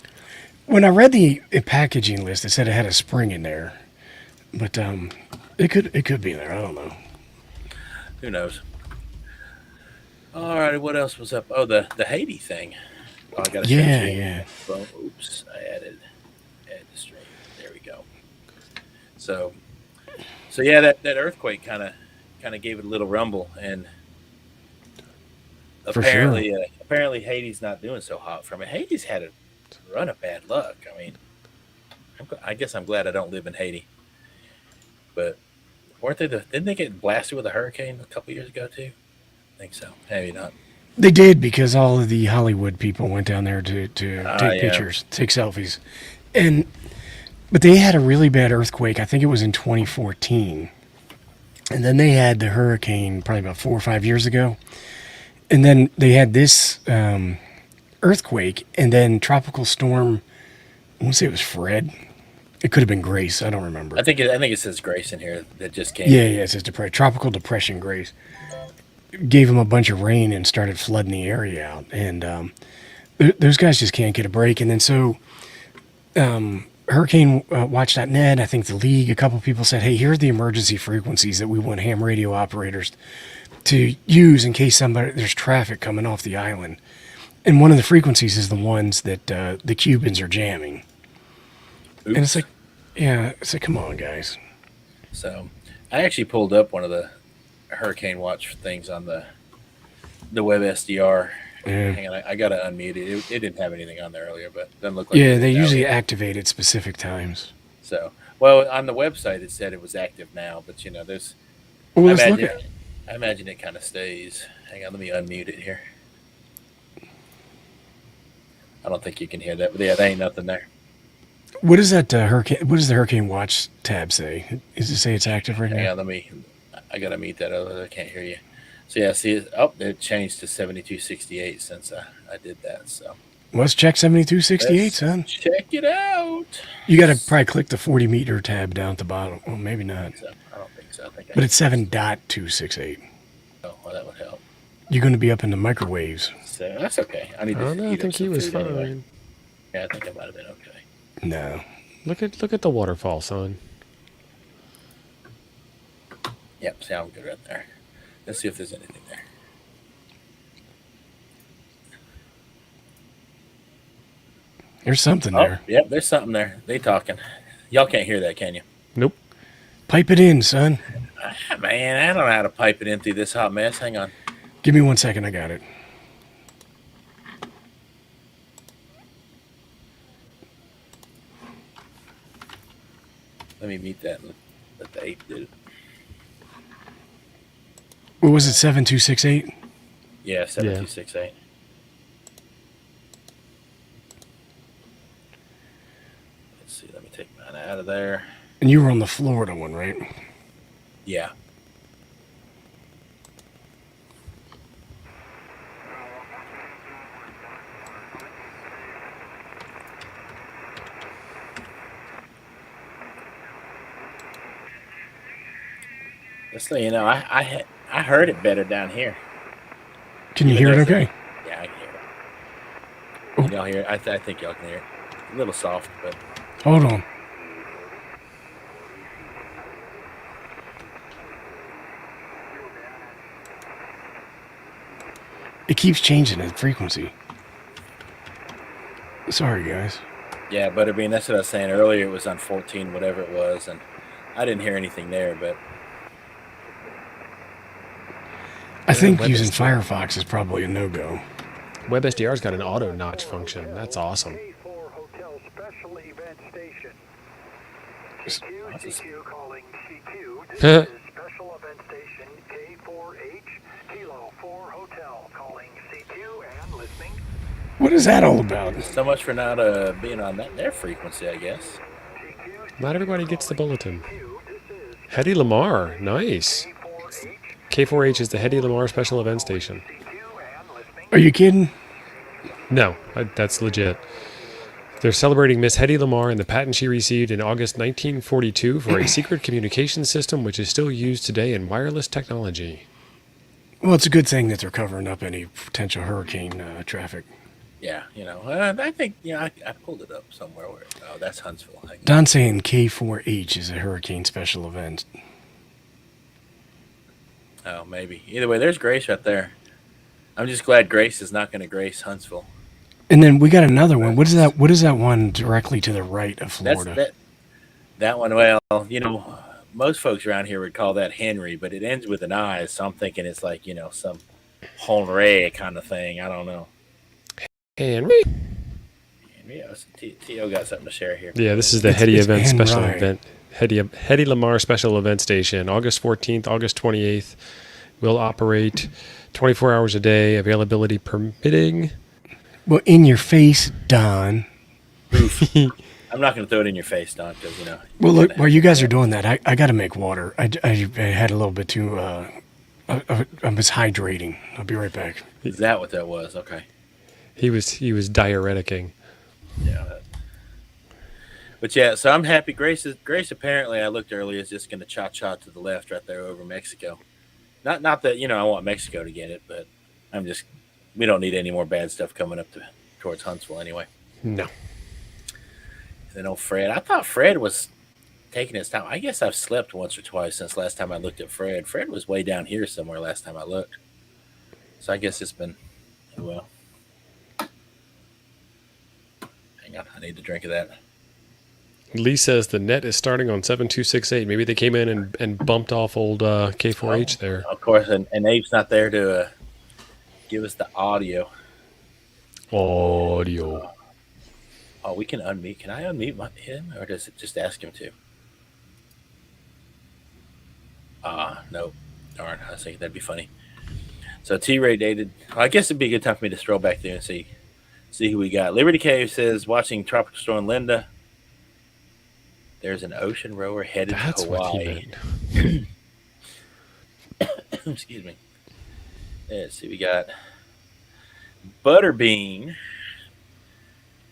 [SPEAKER 9] When I read the packaging list, it said it had a spring in there. But it could be there. I don't know.
[SPEAKER 8] Who knows? All right, what else was up? Oh, the Haiti thing. Oh, I got to
[SPEAKER 9] Yeah.
[SPEAKER 8] Well, oops, I add the stream. There we go. So yeah, that earthquake kind of gave it a little rumble, and
[SPEAKER 9] For
[SPEAKER 8] apparently Haiti's not doing so hot from it. Haiti's had a run of bad luck. I mean, I guess I'm glad I don't live in Haiti. But weren't they didn't they get blasted with a hurricane a couple years ago too? I think so. Maybe not.
[SPEAKER 9] They did, because all of the Hollywood people went down there to take
[SPEAKER 8] yeah.
[SPEAKER 9] pictures, take selfies. But they had a really bad earthquake. I think it was in 2014. And then they had the hurricane probably about 4 or 5 years ago. And then they had this earthquake, and then tropical storm. I want to say it was Fred. It could have been Grace. I don't remember.
[SPEAKER 8] I think it says Grace in here that just came.
[SPEAKER 9] Yeah, it says tropical depression Grace. Gave them a bunch of rain and started flooding the area out, and those guys just can't get a break. And then so, Hurricane Watch.net, I think the league, a couple people said, "Hey, here are the emergency frequencies that we want ham radio operators to use in case there's traffic coming off the island." And one of the frequencies is the ones that the Cubans are jamming. Oops. And it's like, come on, guys.
[SPEAKER 8] So, I actually pulled up one of the Hurricane Watch things on the web SDR.
[SPEAKER 9] Yeah.
[SPEAKER 8] Hang on, I gotta unmute it. It didn't have anything on there earlier, but it doesn't look like.
[SPEAKER 9] Yeah, they usually activate at specific times.
[SPEAKER 8] So, well, on the website it said it was active now, but there's.
[SPEAKER 9] Well, let's look at it.
[SPEAKER 8] I imagine it kind of stays. Hang on, let me unmute it here. I don't think you can hear that, but yeah, there ain't nothing there.
[SPEAKER 9] What is that hurricane? What does the Hurricane Watch tab say? Does it say it's active right now?
[SPEAKER 8] Hang on, I gotta mute that. I can't hear you. So yeah, see, it changed to 7268 since I did that. So
[SPEAKER 9] let's check 7268, son.
[SPEAKER 8] Check it out.
[SPEAKER 9] You got to probably click the 40-meter tab down at the bottom. Well, maybe not.
[SPEAKER 8] I don't think so.
[SPEAKER 9] But it's 7.268.
[SPEAKER 8] Oh, well, that would help.
[SPEAKER 9] You're going to be up in the microwaves.
[SPEAKER 8] So that's okay. I
[SPEAKER 10] think he was fine.
[SPEAKER 8] Anyway. Yeah, I think I might have been okay.
[SPEAKER 9] No.
[SPEAKER 10] Look at the waterfall, son.
[SPEAKER 8] Yep, sound good right there. Let's see if there's anything there.
[SPEAKER 9] There's something there.
[SPEAKER 8] Yep, there's something there. They talking. Y'all can't hear that, can you?
[SPEAKER 10] Nope.
[SPEAKER 9] Pipe it in, son.
[SPEAKER 8] Man, I don't know how to pipe it in through this hot mess. Hang on.
[SPEAKER 9] Give me 1 second. I got it.
[SPEAKER 8] Let me meet that and let the ape do it.
[SPEAKER 9] What was it, 7268?
[SPEAKER 8] Yeah, 7268. Let's see, let me take mine out of there.
[SPEAKER 9] And you were on the Florida one, right?
[SPEAKER 8] Yeah. Just so you know, I heard it better down here.
[SPEAKER 9] Can you hear it okay?
[SPEAKER 8] Yeah, I can hear it. Y'all hear it? I think y'all can hear it. A little soft, but...
[SPEAKER 9] Hold on. It keeps changing its frequency. Sorry, guys.
[SPEAKER 8] Yeah, but I mean, that's what I was saying earlier. It was on 14, whatever it was, and I didn't hear anything there, but...
[SPEAKER 9] I think using Firefox is probably a no-go.
[SPEAKER 10] WebSDR's got an auto notch function. That's awesome.
[SPEAKER 5] CQ calling CQ. This is Special Event Station K4H Kilo 4 Hotel calling CQ and listening.
[SPEAKER 9] What is that all about?
[SPEAKER 8] So much for not being on their frequency, I guess.
[SPEAKER 10] Not everybody gets the bulletin. Hedy Lamar, nice. K4H is the Hedy Lamar Special Event Station.
[SPEAKER 9] Are you kidding?
[SPEAKER 10] No, that's legit. They're celebrating Miss Hedy Lamar and the patent she received in August 1942 for a secret communication system which is still used today in wireless technology.
[SPEAKER 9] Well, it's a good thing that they're covering up any potential hurricane traffic.
[SPEAKER 8] Yeah, I think, I pulled it up somewhere. Oh, that's Huntsville.
[SPEAKER 9] Don's saying K4H is a hurricane special event.
[SPEAKER 8] Oh, maybe. Either way, there's Grace right there. I'm just glad Grace is not going to grace Huntsville.
[SPEAKER 9] And then we got another one. What is that? What is that one directly to the right of Florida?
[SPEAKER 8] That one, well, most folks around here would call that Henry, but it ends with an I, so I'm thinking it's like, some Henry kind of thing. I don't know.
[SPEAKER 10] Henry?
[SPEAKER 8] Yes, T.O. got something to share here.
[SPEAKER 10] Yeah, this is the Hedy event special event. Hedy Lamar Special Event Station, August 14th, August 28th. Will operate 24 hours a day, availability permitting.
[SPEAKER 9] Well, in your face, Don.
[SPEAKER 8] I'm not going to throw it in your face, Don, because,
[SPEAKER 9] Well, look, while you guys are doing that, I got to make water. I had a little bit too I was hydrating. I'll be right back.
[SPEAKER 8] Is that what that was? Okay.
[SPEAKER 10] He was diureticing.
[SPEAKER 8] Yeah. But yeah, so I'm happy. Grace apparently, I looked earlier, is just going to cha-cha to the left right there over Mexico. Not that, I want Mexico to get it, but we don't need any more bad stuff coming up towards Huntsville anyway.
[SPEAKER 10] No.
[SPEAKER 8] And then old Fred. I thought Fred was taking his time. I guess I've slept once or twice since last time I looked at Fred. Fred was way down here somewhere last time I looked. So I guess it's been, well. Hang on, I need a drink of that.
[SPEAKER 10] Lee says the net is starting on 7268. Maybe they came in and bumped off old K4H there.
[SPEAKER 8] Of course, and Abe's not there to give us the audio.
[SPEAKER 10] Audio.
[SPEAKER 8] Oh, we can unmute. Can I unmute him, or does it just ask him to? No. Darn, I was thinking that'd be funny. So T-Ray dated. Well, I guess it'd be a good time for me to stroll back there and see who we got. Liberty Cave says, watching Tropical Storm Linda. There's an ocean rower headed to Hawaii. Excuse me. Let's see. We got Butterbean.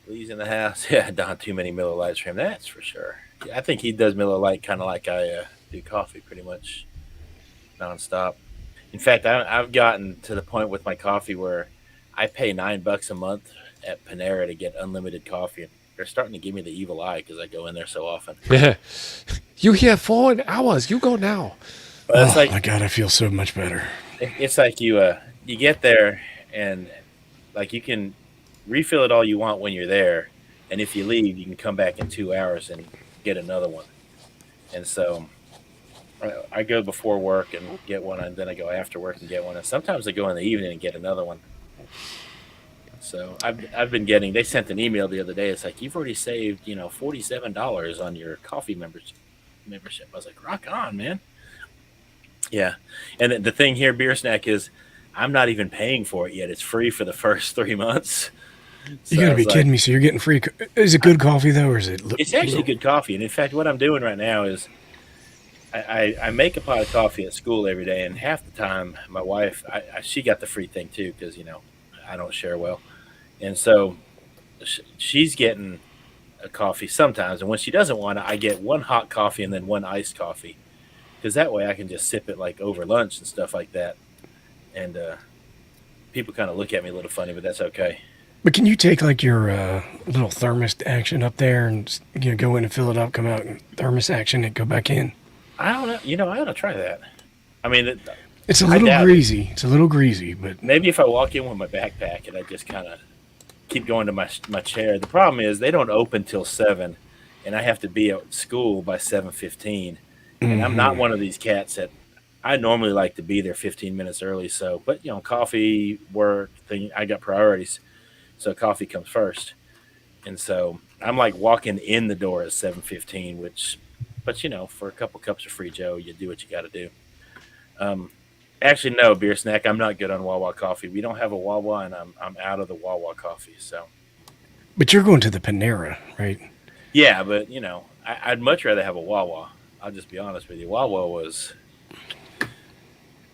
[SPEAKER 8] Lee's in the house. Yeah, Don, too many Miller Lights for him. That's for sure. Yeah, I think he does Miller Lite kind of like I do coffee, pretty much nonstop. In fact, I've gotten to the point with my coffee where I pay $9 a month at Panera to get unlimited coffee. They're starting to give me the evil eye because I go in there so often.
[SPEAKER 10] Yeah. You here 4 hours. You go now.
[SPEAKER 8] But it's
[SPEAKER 9] My God, I feel so much better.
[SPEAKER 8] It's like you get there and like you can refill it all you want when you're there. And if you leave, you can come back in 2 hours and get another one. And so I go before work and get one, and then I go after work and get one. And sometimes I go in the evening and get another one. So I've been getting. They sent an email the other day. It's like, you've already saved $47 on your coffee membership. I was like, rock on, man. Yeah, and the thing here, Beer Snack, is I'm not even paying for it yet. It's free for the first 3 months. So
[SPEAKER 9] You gotta be kidding me. So you're getting free. Is it good coffee though, or is it?
[SPEAKER 8] It's actually good coffee. And in fact, what I'm doing right now is I make a pot of coffee at school every day, and half the time my wife, she got the free thing too because I don't share well. And so she's getting a coffee sometimes. And when she doesn't want it, I get one hot coffee and then one iced coffee. Because that way I can just sip it like over lunch and stuff like that. And people kind of look at me a little funny, but that's okay.
[SPEAKER 9] But can you take like your little thermos action up there and go in and fill it up, come out and thermos action and go back in?
[SPEAKER 8] I don't know. I ought to try that. I mean,
[SPEAKER 9] it's a little greasy. It's a little greasy, but
[SPEAKER 8] maybe if I walk in with my backpack and I just kind of keep going to my chair. The problem is they don't open till 7, and I have to be at school by 7:15. And I'm not one of these cats that I normally like to be there 15 minutes early. So, but coffee, work thing, I got priorities. So coffee comes first. And so I'm like walking in the door at 7:15, but for a couple cups of free Joe, you do what you got to do. Actually, no, Beer Snack, I'm not good on Wawa coffee. We don't have a Wawa, and I'm out of the Wawa coffee. So,
[SPEAKER 9] but you're going to the Panera, right?
[SPEAKER 8] Yeah, but I'd much rather have a Wawa. I'll just be honest with you. Wawa was.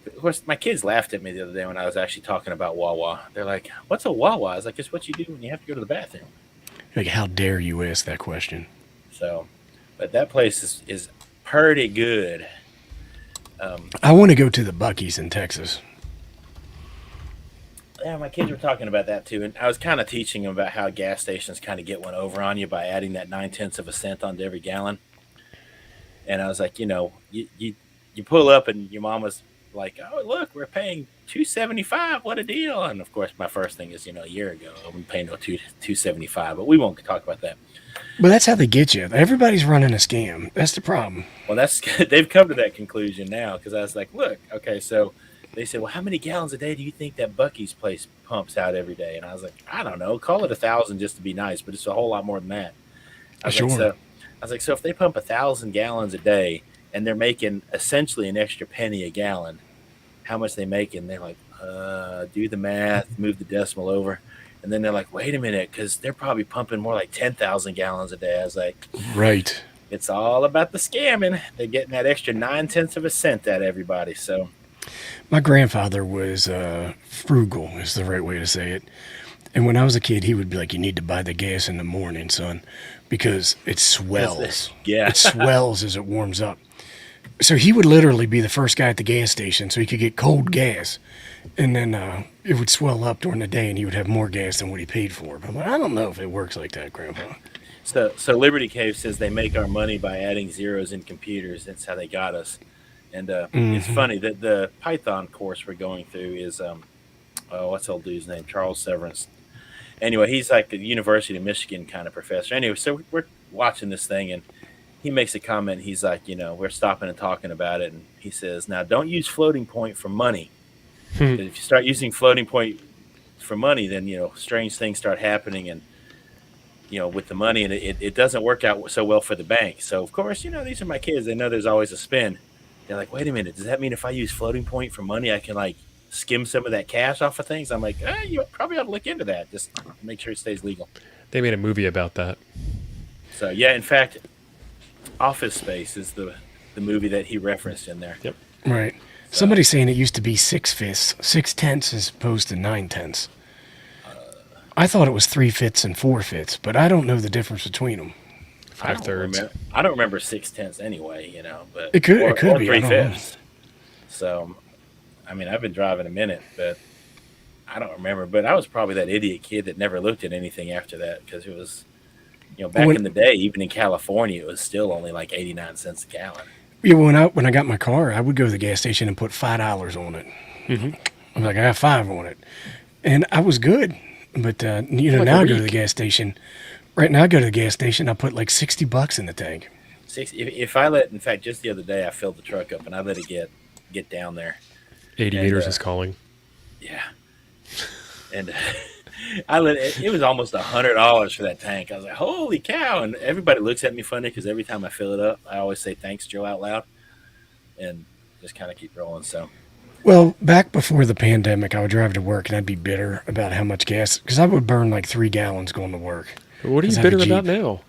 [SPEAKER 8] Of course, my kids laughed at me the other day when I was actually talking about Wawa. They're like, "What's a Wawa?" I was like, "It's what you do when you have to go to the bathroom."
[SPEAKER 9] Like, how dare you ask that question?
[SPEAKER 8] So, but that place is pretty good.
[SPEAKER 9] I want to go to the Buc-ee's in Texas.
[SPEAKER 8] Yeah, my kids were talking about that too, and I was kind of teaching them about how gas stations kind of get one over on you by adding that 0.9 of a cent onto every gallon. And I was like, you pull up and your mom was like, "Oh, look, we're paying $2.75. What a deal!" And of course, my first thing is, a year ago I wasn't paying no $2.75, but we won't talk about that.
[SPEAKER 9] But that's how they get you. Everybody's running a scam. That's the problem.
[SPEAKER 8] Well, they've come to that conclusion now, because I was like, look, okay, so they said, well, how many gallons a day do you think that Buc-ee's place pumps out every day? And I was like, I don't know, call it 1,000 just to be nice, but it's a whole lot more than that. I was like, so if they pump 1,000 gallons a day and they're making essentially an extra penny a gallon, how much they making? They're like, do the math, move the decimal over. And then they're like, wait a minute, because they're probably pumping more like 10,000 gallons a day. I was like,
[SPEAKER 9] right.
[SPEAKER 8] It's all about the scamming. They're getting that extra 0.9 of a cent out of everybody. So
[SPEAKER 9] My grandfather was frugal, is the right way to say it. And when I was a kid, he would be like, you need to buy the gas in the morning, son, because it swells.
[SPEAKER 8] Yeah.
[SPEAKER 9] It swells as it warms up. So he would literally be the first guy at the gas station so he could get cold gas. And then it would swell up during the day and he would have more gas than what he paid for. But I'm like, I don't know if it works like that, Grandpa.
[SPEAKER 8] So Liberty Cave says they make our money by adding zeros in computers. That's how they got us. And it's funny that the Python course we're going through is, what's old dude's name? Charles Severance. Anyway, he's like a University of Michigan kind of professor. Anyway, so we're watching this thing and he makes a comment. He's like, we're stopping and talking about it. And he says, now don't use floating point for money. If you start using floating point for money, then, strange things start happening and, with the money, and it doesn't work out so well for the bank. So, of course, these are my kids. They know there's always a spin. They're like, wait a minute. Does that mean if I use floating point for money, I can, like, skim some of that cash off of things? I'm like, you probably ought to look into that. Just make sure it stays legal.
[SPEAKER 10] They made a movie about that.
[SPEAKER 8] So, yeah, in fact, Office Space is the movie that he referenced in there.
[SPEAKER 10] Yep.
[SPEAKER 9] Right. So, somebody's saying it used to be 6/10 as opposed to 9/10. I thought it was 3/5 and 4/5, but I don't know the difference between them.
[SPEAKER 10] 5/3.
[SPEAKER 8] I don't remember 6/10 anyway, but
[SPEAKER 9] it could be
[SPEAKER 8] 3/5. So, I mean, I've been driving a minute, but I don't remember. But I was probably that idiot kid that never looked at anything after that because it was, back in the day, even in California, it was still only like 89 cents a gallon.
[SPEAKER 9] Yeah, when I got my car, I would go to the gas station and put $5 on it. Mm-hmm. I'm like, I got 5 on it, and I was good. But now I go to the gas station. Right now, I go to the gas station. I put like $60 in the tank.
[SPEAKER 8] If I in fact, just the other day, I filled the truck up and I let it get down there.
[SPEAKER 10] 80 meters is calling.
[SPEAKER 8] Yeah, and I let it was almost $100 for that tank. I was like, holy cow! And everybody looks at me funny because every time I fill it up, I always say thanks, Joe, out loud, and just kind of keep rolling. So.
[SPEAKER 9] Well, back before the pandemic, I would drive to work and I'd be bitter about how much gas, because I would burn like 3 gallons going to work.
[SPEAKER 10] What are you bitter about now?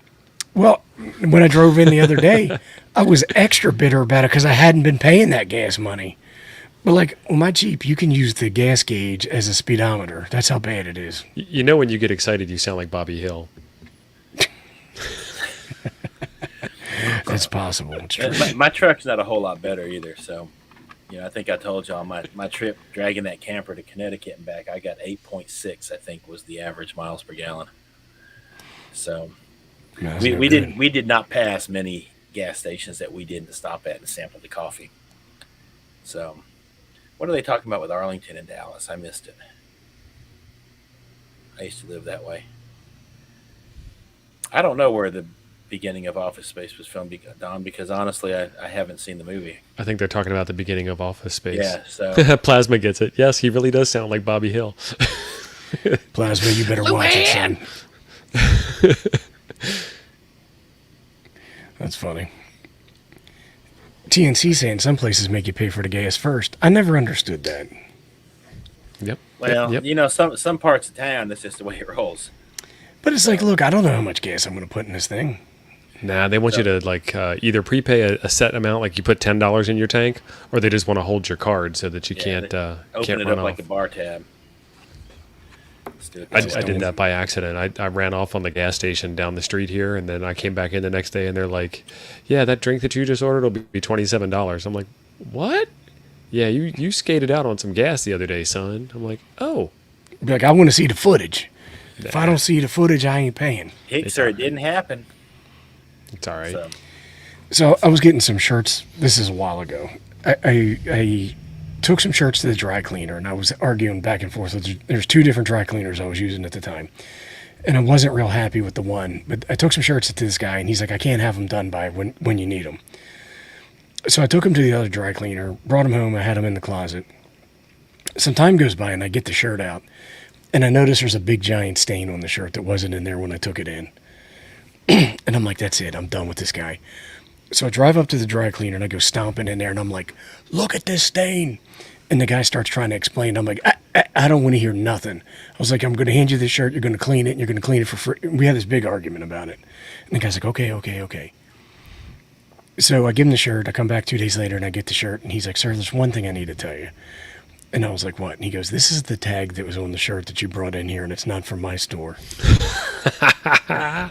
[SPEAKER 9] Well, when I drove in the other day, I was extra bitter about it because I hadn't been paying that gas money. But like on my Jeep, you can use the gas gauge as a speedometer. That's how bad it is.
[SPEAKER 10] When you get excited, you sound like Bobby Hill.
[SPEAKER 9] That's possible. It's true.
[SPEAKER 8] My truck's not a whole lot better either, so... I think I told y'all my trip dragging that camper to Connecticut and back, I got 8.6, I think, was the average miles per gallon. So we did not pass many gas stations that we didn't stop at and sample the coffee. So what are they talking about with Arlington and Dallas? I missed it. I used to live that way. I don't know where the beginning of Office Space was filmed, Don, because honestly, I haven't seen the movie.
[SPEAKER 10] I think they're talking about the beginning of Office Space.
[SPEAKER 8] Yeah, so
[SPEAKER 10] Plasma gets it. Yes, he really does sound like Bobby Hill.
[SPEAKER 9] Plasma, you better watch it, son. That's funny. TNC saying some places make you pay for the gas first. I never understood that.
[SPEAKER 10] Yep.
[SPEAKER 8] Well,
[SPEAKER 10] yep.
[SPEAKER 8] Some parts of town, that's just the way it rolls.
[SPEAKER 9] But it's like, look, I don't know how much gas I'm going to put in this thing.
[SPEAKER 10] Nah, they want you to either prepay a set amount, like you put $10 in your tank, or they just want to hold your card so that you can't
[SPEAKER 8] open
[SPEAKER 10] can't
[SPEAKER 8] it
[SPEAKER 10] run
[SPEAKER 8] up
[SPEAKER 10] off.
[SPEAKER 8] like a bar tab.
[SPEAKER 10] I did that by accident. I ran off on the gas station down the street here, and then I came back in the next day, and they're like, "Yeah, that drink that you just ordered will be $27." I'm like, "What? Yeah, you skated out on some gas the other day, son." I'm like, "Oh."
[SPEAKER 9] Be like, I want to see the footage. If I don't see the footage, I ain't paying.
[SPEAKER 8] It didn't happen.
[SPEAKER 10] It's all right.
[SPEAKER 9] So I was getting some shirts. This is a while ago. I took some shirts to the dry cleaner, and I was arguing back and forth. There's 2 different dry cleaners I was using at the time, and I wasn't real happy with the one. But I took some shirts to this guy, and he's like, I can't have them done by when you need them. So I took them to the other dry cleaner, brought them home. I had them in the closet. Some time goes by, and I get the shirt out, and I notice there's a big giant stain on the shirt that wasn't in there when I took it in. And I'm like, that's it. I'm done with this guy. So I drive up to the dry cleaner and I go stomping in there and I'm like, look at this stain. And the guy starts trying to explain. I'm like, I don't want to hear nothing. I was like, I'm going to hand you this shirt. You're going to clean it. And you're going to clean it for free. We had this big argument about it. And the guy's like, okay. So I give him the shirt. I come back 2 days later and I get the shirt. And he's like, sir, there's one thing I need to tell you. And I was like, what? And he goes, this is the tag that was on the shirt that you brought in here, and it's not from my store. And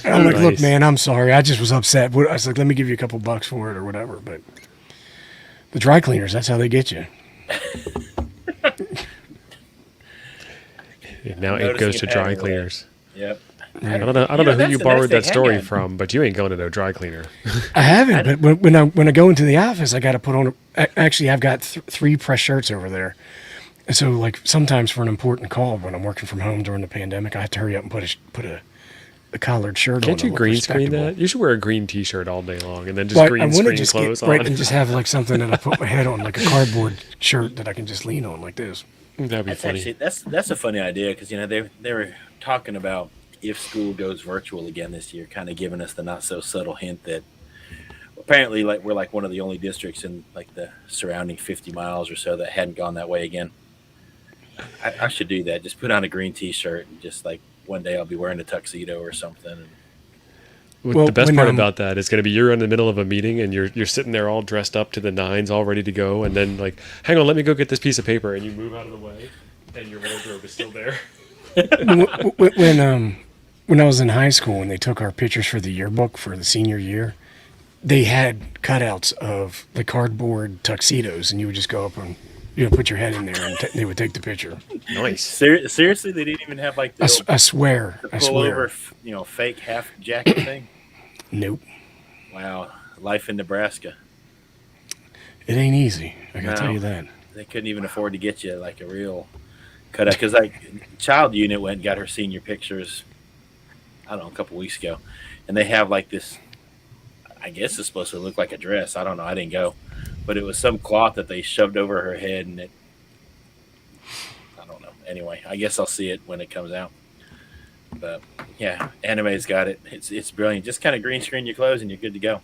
[SPEAKER 9] I'm like, look, man, I'm sorry. I just was upset. I was like, let me give you a couple bucks for it or whatever. But the dry cleaners, that's how they get you.
[SPEAKER 10] Now it goes to dry cleaners.
[SPEAKER 8] Yep.
[SPEAKER 10] I don't know who you borrowed that story from, but you ain't going to no dry cleaner.
[SPEAKER 9] I haven't, but when I go into the office, I got to put on. Actually, I've got 3 press shirts over there. And so, like, sometimes for an important call when I'm working from home during the pandemic, I have to hurry up and put a collared shirt on.
[SPEAKER 10] Can't you green screen that? You should wear a green T-shirt all day long and then just green screen clothes on.
[SPEAKER 9] Right, and just have like something that I put my head on, like a cardboard shirt that I can just lean on like this.
[SPEAKER 10] That'd be funny.
[SPEAKER 8] Actually, that's a funny idea because they were talking about if school goes virtual again this year, kind of giving us the not so subtle hint that apparently we're like one of the only districts in like the surrounding 50 miles or so that hadn't gone that way again. I should do that. Just put on a green T-shirt and just like one day I'll be wearing a tuxedo or something.
[SPEAKER 10] Well, the best part about that is going to be you're in the middle of a meeting and you're sitting there all dressed up to the nines, all ready to go, and then like, hang on, let me go get this piece of paper, and you move out of the way, and your wardrobe is still there.
[SPEAKER 9] When I was in high school and they took our pictures for the yearbook for the senior year, they had cutouts of the cardboard tuxedos, and you would just go up and put your head in there, and they would take the picture.
[SPEAKER 8] Nice. Seriously, they didn't even have like the
[SPEAKER 9] I swear.
[SPEAKER 8] over, fake half jacket thing.
[SPEAKER 9] Nope.
[SPEAKER 8] Wow, life in Nebraska.
[SPEAKER 9] It ain't easy. I can tell you that.
[SPEAKER 8] They couldn't even afford to get you like a real cutout because like child unit went and got her senior pictures. I don't know, a couple weeks ago, and they have like this. I guess it's supposed to look like a dress. I don't know. I didn't go. But it was some cloth that they shoved over her head, and I don't know. Anyway, I guess I'll see it when it comes out. But yeah, anime's got it. It's brilliant. Just kind of green screen your clothes, and you're good to go.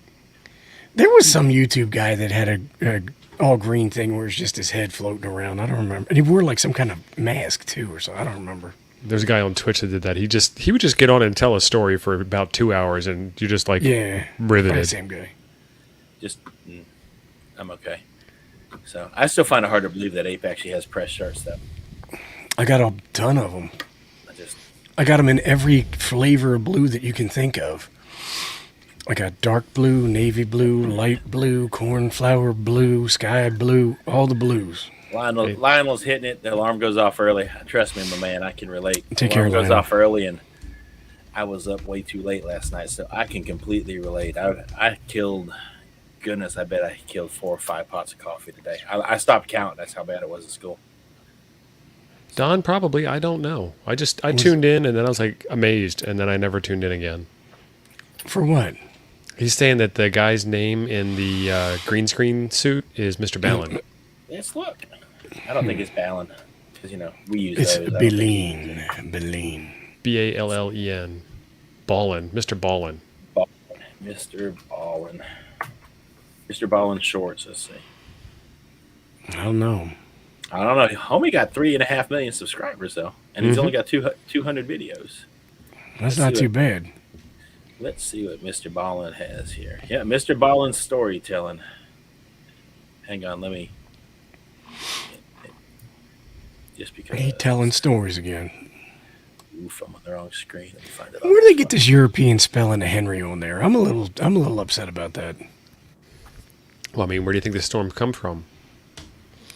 [SPEAKER 9] There was some YouTube guy that had a all green thing where it's just his head floating around. I don't remember. And he wore like some kind of mask too, or something. I don't remember.
[SPEAKER 10] There's a guy on Twitch that did that. He would just get on and tell a story for about 2 hours, and you just like riveted.
[SPEAKER 9] The same guy.
[SPEAKER 8] I'm okay. So I still find it hard to believe that Ape actually has press shirts though.
[SPEAKER 9] I got a ton of them. I got them in every flavor of blue that you can think of. I got dark blue, navy blue, light blue, cornflower blue, sky blue, all the blues.
[SPEAKER 8] Lionel's hitting it. The alarm goes off early. Trust me, my man, I can relate.
[SPEAKER 9] Take care,
[SPEAKER 8] Lionel. Goes
[SPEAKER 9] Lionel.
[SPEAKER 8] off early, and I was up way too late last night, so I can completely relate. I killed, goodness, I bet I killed 4 or 5 pots of coffee today. I stopped counting. That's how bad it was at school.
[SPEAKER 10] Don, probably. I don't know. I tuned in, and then I was like amazed, and then I never tuned in again.
[SPEAKER 9] For what?
[SPEAKER 10] He's saying that the guy's name in the green screen suit is Mr. Ballin.
[SPEAKER 8] Yes, look. I don't think it's Ballin, because we use
[SPEAKER 9] It's
[SPEAKER 8] those.
[SPEAKER 9] Ballin.
[SPEAKER 10] Ballen. Ballin. Mr. Ballin.
[SPEAKER 8] Mr. Ballin. Mr. Ballin shorts, let's see.
[SPEAKER 9] I don't know.
[SPEAKER 8] Homie got 3.5 million subscribers, though, and he's only got 200 videos.
[SPEAKER 9] That's not too bad.
[SPEAKER 8] Let's see what Mr. Ballin has here. Yeah, Mr. Ballin's storytelling. Hang on, let me... Just because...
[SPEAKER 9] He telling stories again.
[SPEAKER 8] Oof, I'm on the wrong screen. Let me find it.
[SPEAKER 9] Where do they get this European spelling of Henry on there? I'm a little upset about that.
[SPEAKER 10] Well, I mean, where do you think this storm come from?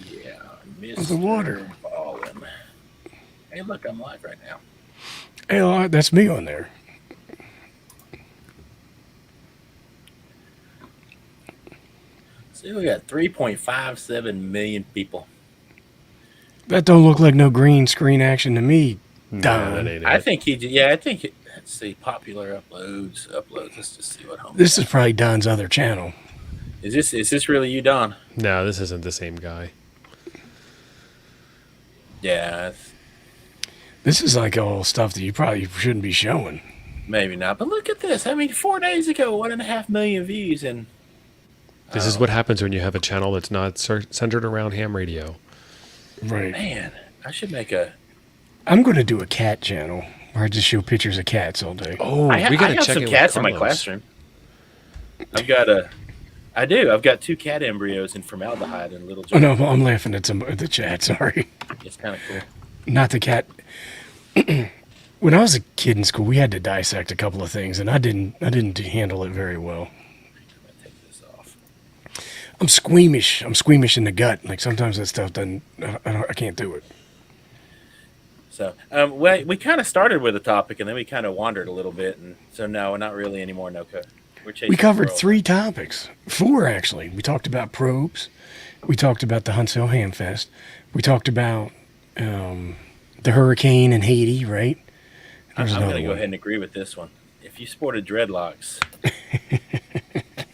[SPEAKER 8] Yeah,
[SPEAKER 9] Mr. The water.
[SPEAKER 8] Ballin. Hey, look, I'm live right now.
[SPEAKER 9] Hey, that's me on there.
[SPEAKER 8] See, we got 3.57 million people.
[SPEAKER 9] That don't look like no green screen action to me, Don.
[SPEAKER 10] No, that ain't it.
[SPEAKER 8] I think let's see, popular uploads. Let's just see what home.
[SPEAKER 9] This is probably Don's other channel.
[SPEAKER 8] Is this really you, Don?
[SPEAKER 10] No, this isn't the same guy.
[SPEAKER 8] Yeah.
[SPEAKER 9] This is like all stuff that you probably shouldn't be showing.
[SPEAKER 8] Maybe not, but look at this. I mean, 4 days ago, 1.5 million views, and
[SPEAKER 10] This is what happens when you have a channel that's not centered around ham radio.
[SPEAKER 9] Right.
[SPEAKER 8] Man, I should make a...
[SPEAKER 9] I'm going to do a cat channel where I just show pictures of cats all day.
[SPEAKER 10] Oh,
[SPEAKER 8] I
[SPEAKER 10] we got to
[SPEAKER 8] got
[SPEAKER 10] check
[SPEAKER 8] some
[SPEAKER 10] in
[SPEAKER 8] cats
[SPEAKER 10] with
[SPEAKER 8] in my
[SPEAKER 10] Carlos.
[SPEAKER 8] classroom. I've got a I do. I've got 2 cat embryos in formaldehyde in a little
[SPEAKER 9] Oh
[SPEAKER 8] jar.
[SPEAKER 9] no, I'm laughing at the chat. Sorry,
[SPEAKER 8] It's kind of cool.
[SPEAKER 9] not the cat. When I was a kid in school, we had to dissect a couple of things, and I didn't handle it very well.
[SPEAKER 8] I'm gonna take this off.
[SPEAKER 9] I'm squeamish. I'm squeamish in the gut. Like sometimes that stuff doesn't. I can't do it.
[SPEAKER 8] So we kind of started with a topic, and then we kind of wandered a little bit, and so no, not really anymore. No, we're chasing
[SPEAKER 9] We covered
[SPEAKER 8] the world.
[SPEAKER 9] 3 topics, 4 actually. We talked about probes. We talked about the Huntsville Hamfest. We talked about the hurricane in Haiti, right?
[SPEAKER 8] I'm
[SPEAKER 9] There's
[SPEAKER 8] going
[SPEAKER 9] another
[SPEAKER 8] to go
[SPEAKER 9] one.
[SPEAKER 8] ahead and agree with this one. If you sported dreadlocks,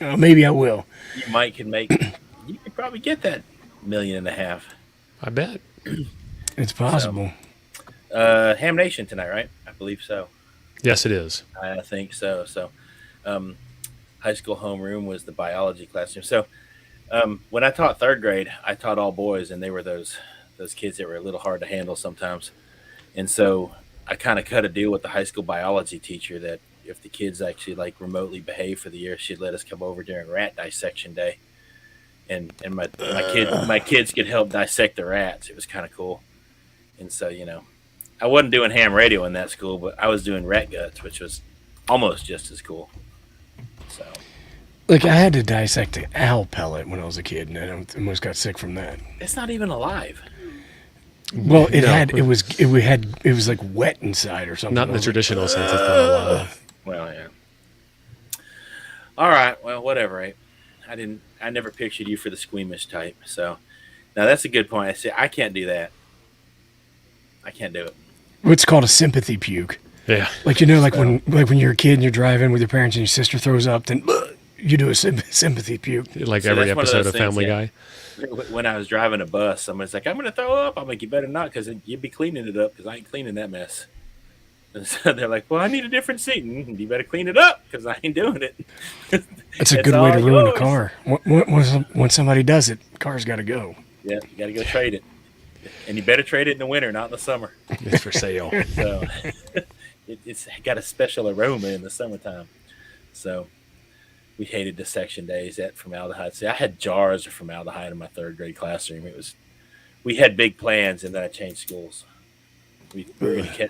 [SPEAKER 9] Maybe I will.
[SPEAKER 8] you could probably get that $1.5 million.
[SPEAKER 10] I bet.
[SPEAKER 9] It's possible.
[SPEAKER 8] Ham Nation tonight, right? I believe so.
[SPEAKER 10] Yes, it is.
[SPEAKER 8] I think so. So, high school homeroom was the biology classroom. So, when I taught 3rd grade, I taught all boys, and they were those kids that were a little hard to handle sometimes. And so, I kind of cut a deal with the high school biology teacher that if the kids actually like remotely behave for the year, she'd let us come over during rat dissection day, and my kids could help dissect the rats. It was kind of cool. And so, I wasn't doing ham radio in that school, but I was doing rat guts, which was almost just as cool. So,
[SPEAKER 9] Like I had to dissect an owl pellet when I was a kid, and I almost got sick from that.
[SPEAKER 8] it's not even alive.
[SPEAKER 9] Well, it
[SPEAKER 10] No.
[SPEAKER 9] it was like wet inside or something.
[SPEAKER 10] Not in the traditional sense. It's not alive.
[SPEAKER 8] Well, yeah. All right. Well, whatever. I never pictured you for the squeamish type. So, now that's a good point. I say I can't do that. I can't do it.
[SPEAKER 9] What's called a sympathy puke.
[SPEAKER 10] Yeah.
[SPEAKER 9] Like when you're a kid and you're driving with your parents and your sister throws up, then you do a sympathy puke.
[SPEAKER 10] Like
[SPEAKER 8] So
[SPEAKER 10] every
[SPEAKER 8] that's one of
[SPEAKER 10] episode
[SPEAKER 8] those
[SPEAKER 10] of
[SPEAKER 8] things,
[SPEAKER 10] Family
[SPEAKER 8] yeah.
[SPEAKER 10] Guy.
[SPEAKER 8] When I was driving a bus, someone's like, "I'm going to throw up." I'm like, "You better not, because you'd be cleaning it up, because I ain't cleaning that mess." And so they're like, "Well, I need a different seat." You better clean it up, because I ain't doing it.
[SPEAKER 9] It's a
[SPEAKER 8] It's
[SPEAKER 9] good way to
[SPEAKER 8] all
[SPEAKER 9] ruin a
[SPEAKER 8] yours.
[SPEAKER 9] car. When somebody does it, car's got to go.
[SPEAKER 8] Yeah, you got to go trade it. And you better trade it in the winter, not in the summer.
[SPEAKER 10] It's for sale.
[SPEAKER 8] So it's got a special aroma in the summertime. So we hated dissection days at formaldehyde. See, I had jars of formaldehyde in my 3rd grade classroom. We had big plans, and then I changed schools. We were going to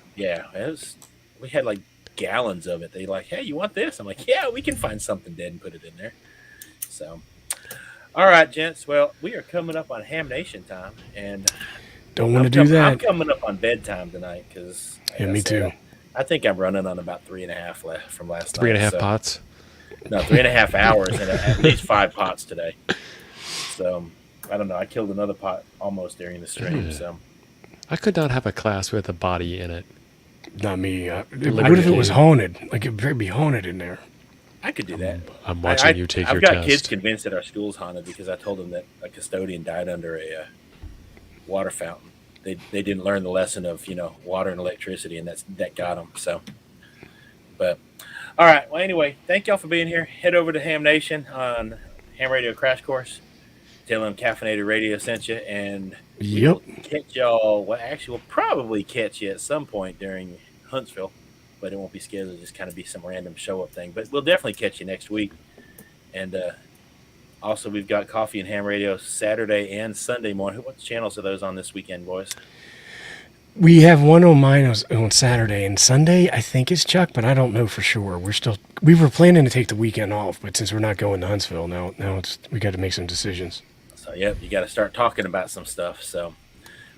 [SPEAKER 8] we had like gallons of it. They like, "Hey, you want this?" I'm like, "Yeah, we can find something dead and put it in there." So, all right, gents. Well, we are coming up on Ham Nation time, and
[SPEAKER 9] Don't want to do that.
[SPEAKER 8] I'm coming up on bedtime tonight because
[SPEAKER 9] Yeah, me too.
[SPEAKER 8] I think I'm running on about 3.5 left from last night.
[SPEAKER 10] 3.5
[SPEAKER 8] so-
[SPEAKER 10] pots.
[SPEAKER 8] No, 3.5 hours and at least 5 pots today. So I don't know. I killed another pot almost during the stream. So
[SPEAKER 10] I could not have a class with a body in it.
[SPEAKER 9] Not me. What
[SPEAKER 10] Deliberately.
[SPEAKER 9] if it was haunted? Like it would be haunted in there.
[SPEAKER 8] I could do that.
[SPEAKER 10] I'm watching you take
[SPEAKER 8] I've
[SPEAKER 10] your
[SPEAKER 8] got
[SPEAKER 10] test.
[SPEAKER 8] kids convinced that our school's haunted because I told them that a custodian died under a water fountain. They didn't learn the lesson of water and electricity, and that got them. So, but all right. Well, anyway, thank y'all for being here. Head over to Ham Nation on Ham Radio Crash Course. Tell them Caffeinated Radio sent you, and
[SPEAKER 9] Yep.
[SPEAKER 8] catch y'all. Well, actually, we'll probably catch you at some point during Huntsville, but it won't be scheduled. It'll just kind of be some random show up thing. But we'll definitely catch you next week. And also, we've got Coffee and Ham Radio Saturday and Sunday morning. What channels are those on this weekend, boys?
[SPEAKER 9] We have one on mine on Saturday, and Sunday I think is Chuck, but I don't know for sure. We were planning to take the weekend off, but since we're not going to Huntsville now we got to make some decisions.
[SPEAKER 8] So, yep, you got to start talking about some stuff. So,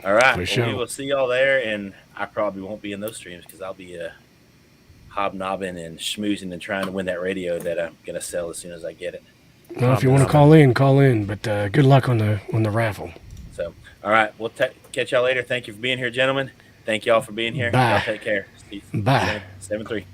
[SPEAKER 8] all right,
[SPEAKER 9] For
[SPEAKER 8] well,
[SPEAKER 9] sure.
[SPEAKER 8] we will see y'all there, and I probably won't be in those streams because I'll be hobnobbing and schmoozing and trying to win that radio that I'm gonna sell as soon as I get it.
[SPEAKER 9] Well, if you want to call in, but good luck on the raffle.
[SPEAKER 8] So, all right, we'll catch y'all later. Thank you for being here, gentlemen. Thank y'all for being here.
[SPEAKER 9] Bye.
[SPEAKER 8] Y'all take care. Steve,
[SPEAKER 9] Bye.
[SPEAKER 8] 7-3.